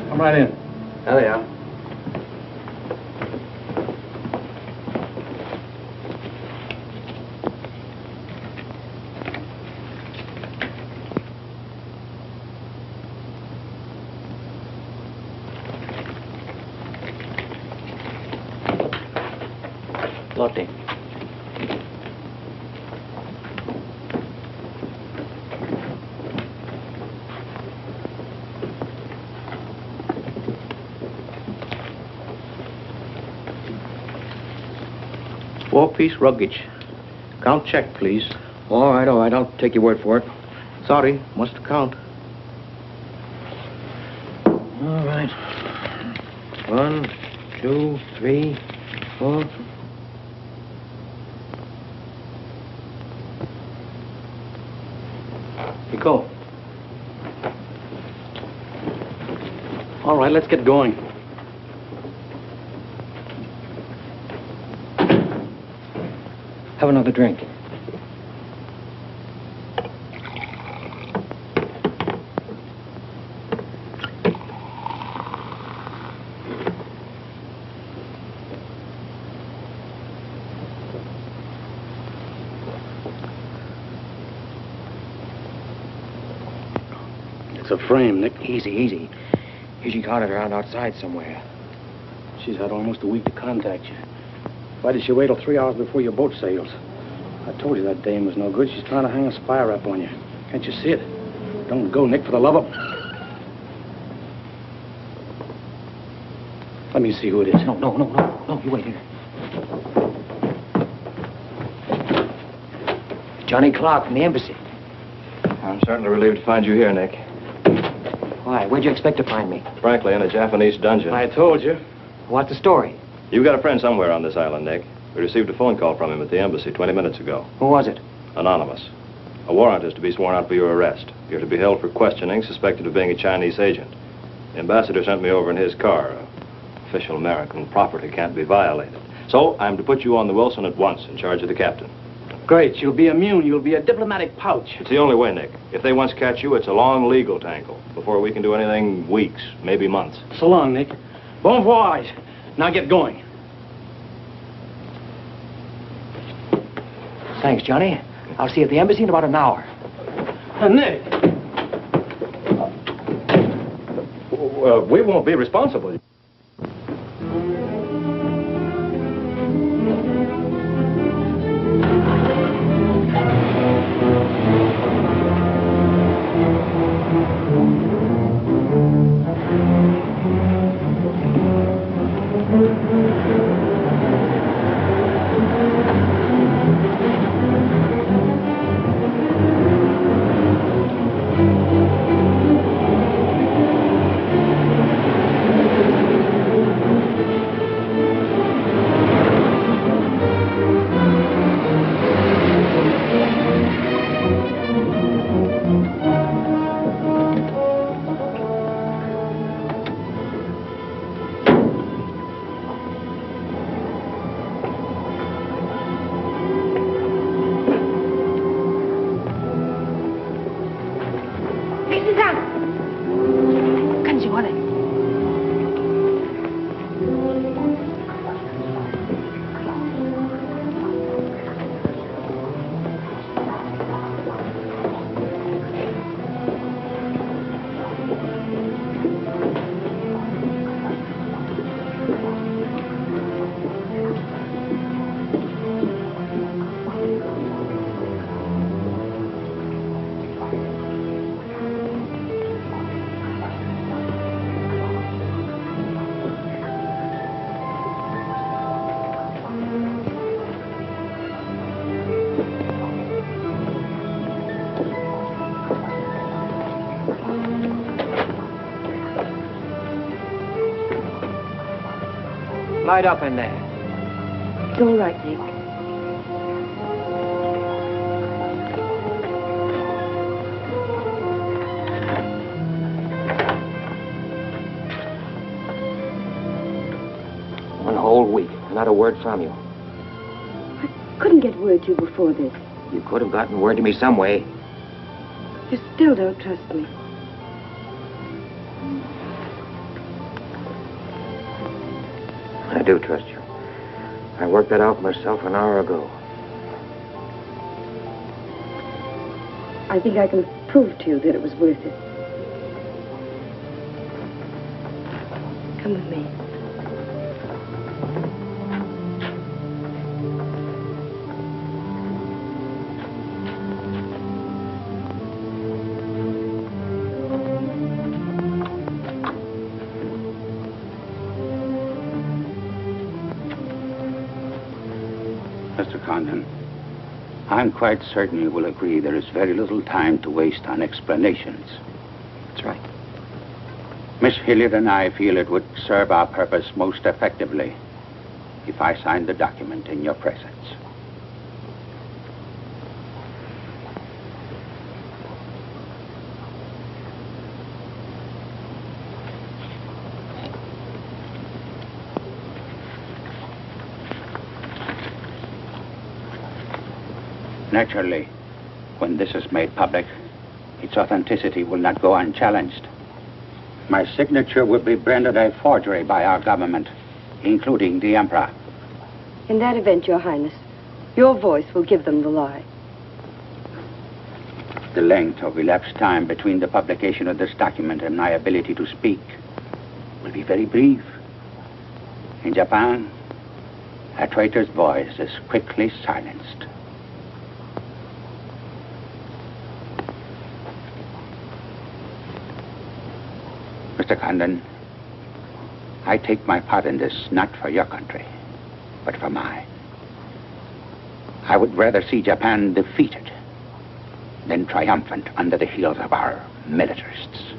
Come right in. There they are. Lotte. Four-piece luggage. Count check, please. All right, I'll take your word for it. Sorry, must count. All right. 1, 2, 3, 4. You go. All right, let's get going. Have another drink. It's a frame, Nick. Easy. She caught it around outside somewhere. She's had almost a week to contact you. Why did she wait till 3 hours before your boat sails? I told you that dame was no good. She's trying to hang a spy rap on you. Can't you see it? Don't go, Nick, for the love of... Let me see who it is. No, you wait here. Johnny Clark from the embassy. I'm certainly relieved to find you here, Nick. Why? Where'd you expect to find me? Frankly, in a Japanese dungeon. I told you. What's the story? You've got a friend somewhere on this island, Nick. We received a phone call from him at the embassy 20 minutes ago. Who was it? Anonymous. A warrant is to be sworn out for your arrest. You're to be held for questioning, suspected of being a Chinese agent. The ambassador sent me over in his car. Official American property can't be violated. So I'm to put you on the Wilson at once in charge of the captain. Great. You'll be immune. You'll be a diplomatic pouch. It's the only way, Nick. If they once catch you, it's a long legal tangle. Before we can do anything, weeks, maybe months. So long, Nick. Bon voyage. Now get going. Thanks, Johnny. I'll see you at the embassy in about an hour. Nick! We won't be responsible. tied up in there. It's all right, Nick. One whole week, not a word from you. Couldn't get word to you before this. You could have gotten word to me some way. You still don't trust me. I do trust you. I worked that out myself an hour ago. I think I can prove to you that it was worth it. Come with me. Mr. Condon, I'm quite certain you will agree there is very little time to waste on explanations. That's right. Miss Hilliard and I feel it would serve our purpose most effectively if I signed the document in your presence. Naturally, when this is made public, its authenticity will not go unchallenged. My signature will be branded a forgery by our government, including the Emperor. In that event, Your Highness, your voice will give them the lie. The length of elapsed time between the publication of this document and my ability to speak will be very brief. In Japan, a traitor's voice is quickly silenced. Mr. Condon, I take my part in this not for your country, but for mine. I would rather see Japan defeated than triumphant under the heels of our militarists.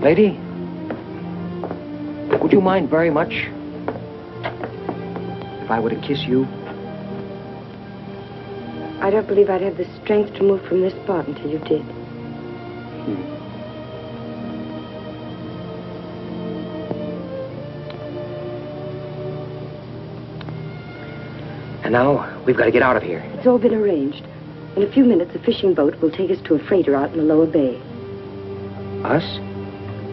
Lady, would you mind very much if I were to kiss you? I don't believe I'd have the strength to move from this spot until you did. And now, we've got to get out of here. It's all been arranged. In a few minutes, a fishing boat will take us to a freighter out in the lower bay. Us?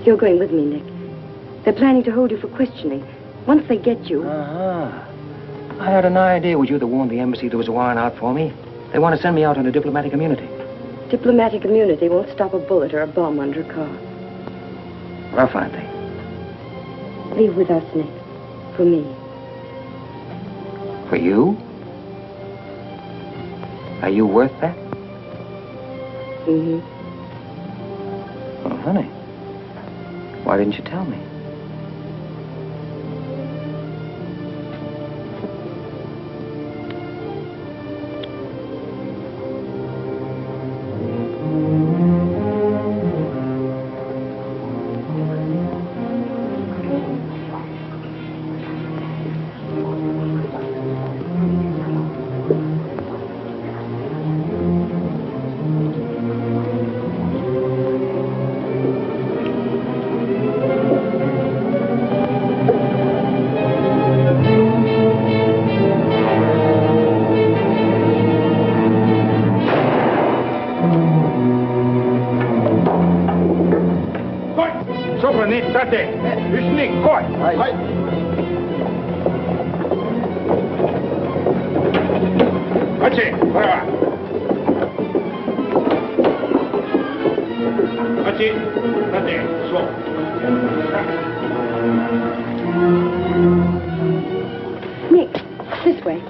You're going with me, Nick. They're planning to hold you for questioning. Once they get you... Uh-huh. I had an idea it was you that warned the embassy there was a warrant out for me. They want to send me out on a diplomatic immunity. Diplomatic immunity won't stop a bullet or a bomb under a car. Rough, aren't they? Leave with us, Nick. For me. For you? Are you worth that? Mm-hmm. Well, honey, why didn't you tell me? it. That's it. That's it. Slow. Nick, this way.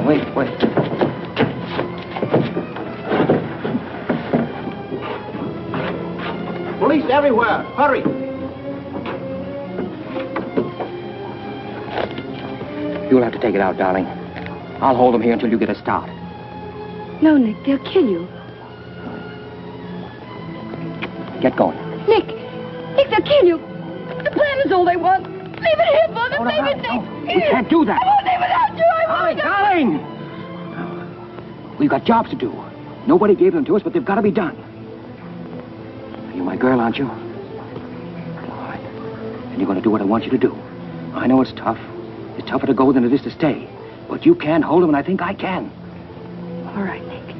Wait. Police everywhere. Hurry. You'll have to take it out, darling. I'll hold them here until you get a start. No, Nick, they'll kill you. Get going. Nick, they'll kill you. The plan is all they want. Leave it here, Father. Leave it, Nick. We can't do that. I won't leave without you. I won't. Darling! We've got jobs to do. Nobody gave them to us, but they've got to be done. You're my girl, aren't you? All right. And you're going to do what I want you to do. I know it's tough. It's tougher to go than it is to stay. But you can hold them, and I think I can. All right, Nick.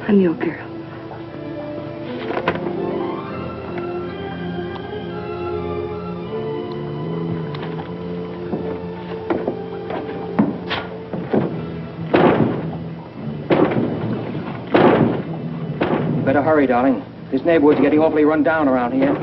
I'm your girl. Better hurry, darling. This neighborhood's getting awfully run down around here.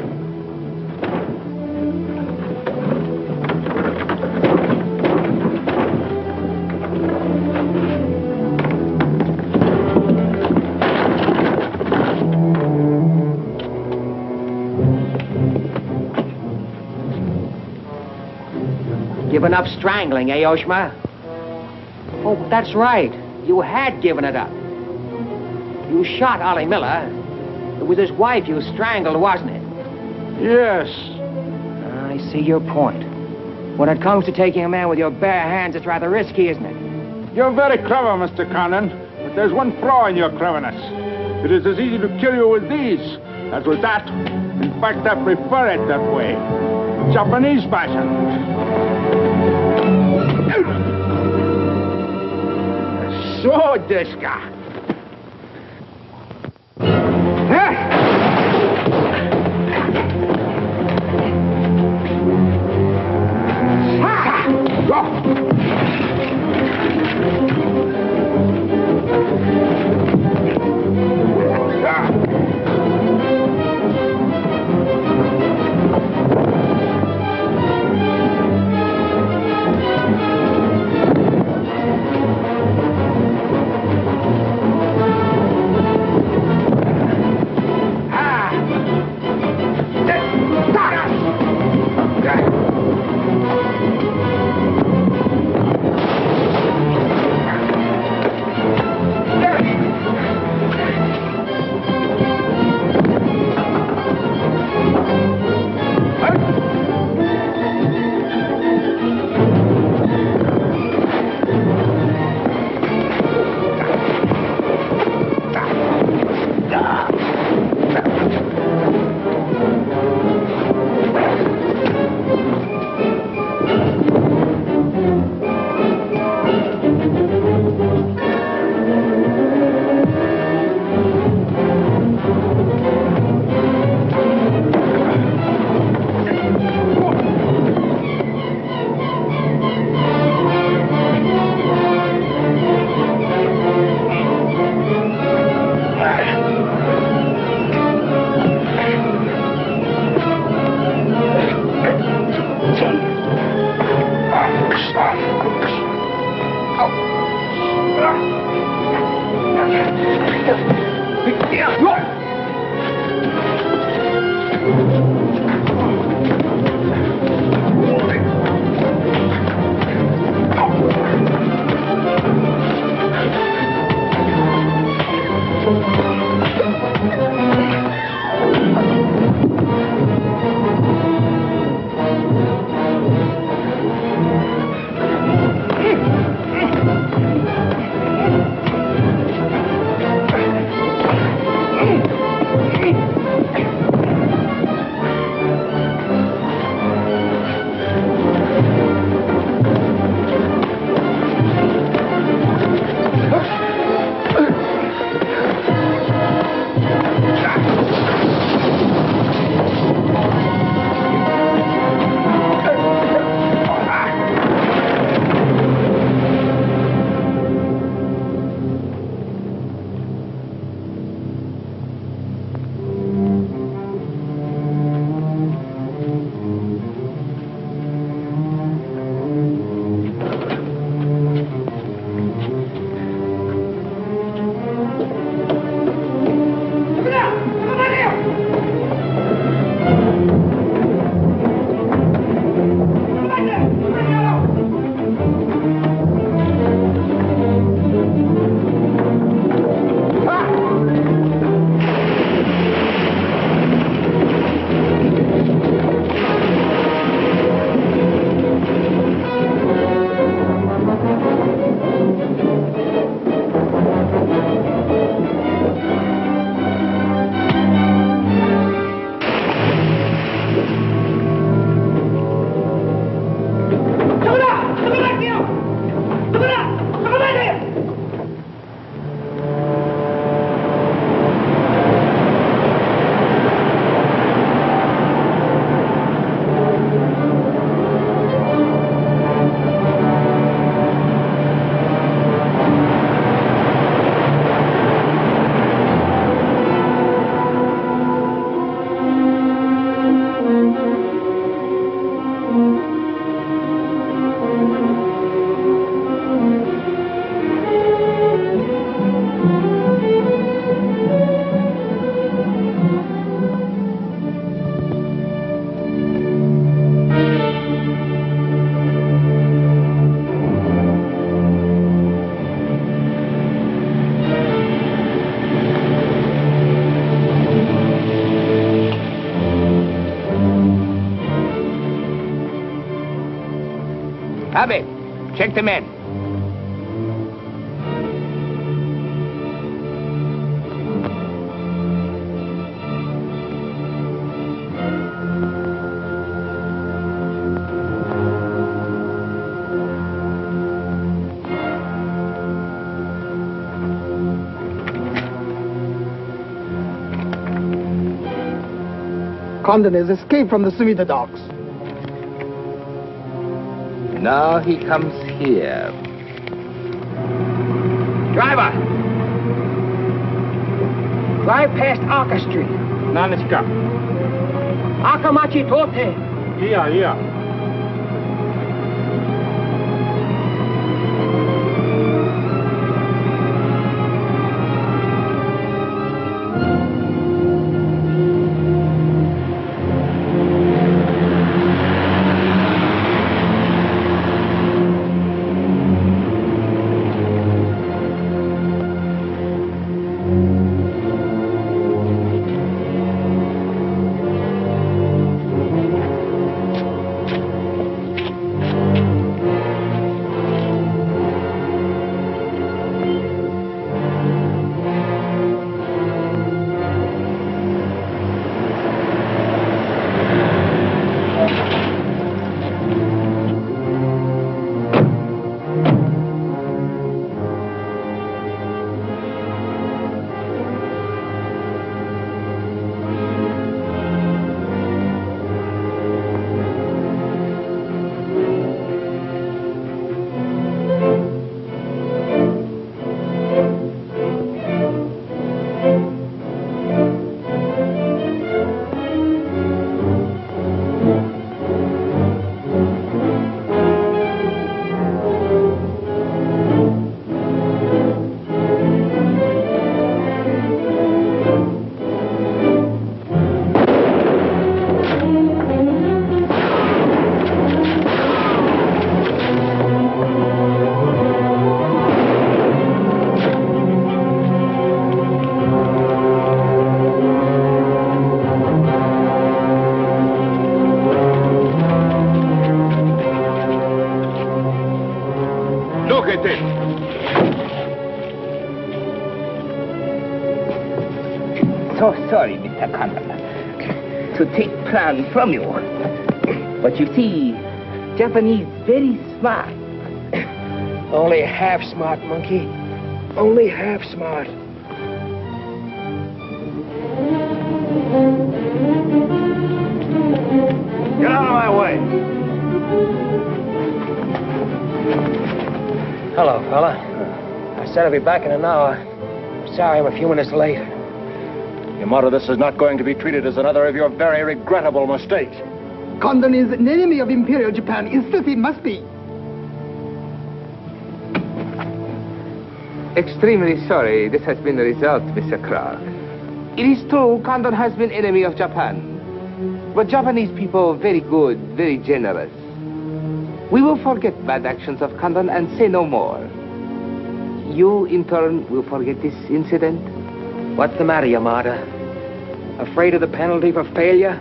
Given up strangling, eh, Oshma? Oh, that's right. You had given it up. You shot Ollie Miller. It was his wife you strangled, wasn't it? Yes. I see your point. When it comes to taking a man with your bare hands, it's rather risky, isn't it? You're very clever, Mr. Condon, but there's one flaw in your cleverness. It is as easy to kill you with these as with that. In fact, I prefer it that way. Japanese fashion. So, Deska. Abe, check the men. Condon has escaped from the Sumida docks. Now he comes here. Driver! Drive past Arca Street. Nanishka. Akamachi Tote. Yeah. So sorry, Mr. Condon, to take plan from you. But you see, Japanese very smart. Only half smart, monkey. Only half smart. Get out of my way. Hello, fella. I said I'd be back in an hour. Sorry I'm a few minutes late. Yamato, this is not going to be treated as another of your very regrettable mistakes. Condon is an enemy of Imperial Japan. Insist it must be. Extremely sorry this has been the result, Mr. Clark. It is true Condon has been enemy of Japan. But Japanese people very good, very generous. We will forget bad actions of Condon and say no more. You, in turn, will forget this incident? What's the matter, Yamada? Afraid of the penalty for failure?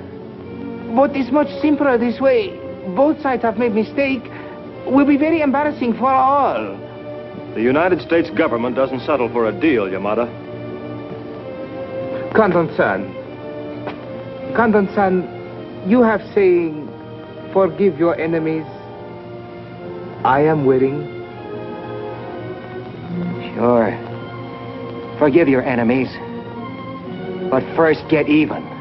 But it's much simpler this way. Both sides have made mistake. Will be very embarrassing for all. The United States government doesn't settle for a deal, Yamada. Condon-san, you have saying, forgive your enemies. I am willing. Sure. Forgive your enemies. But first get even.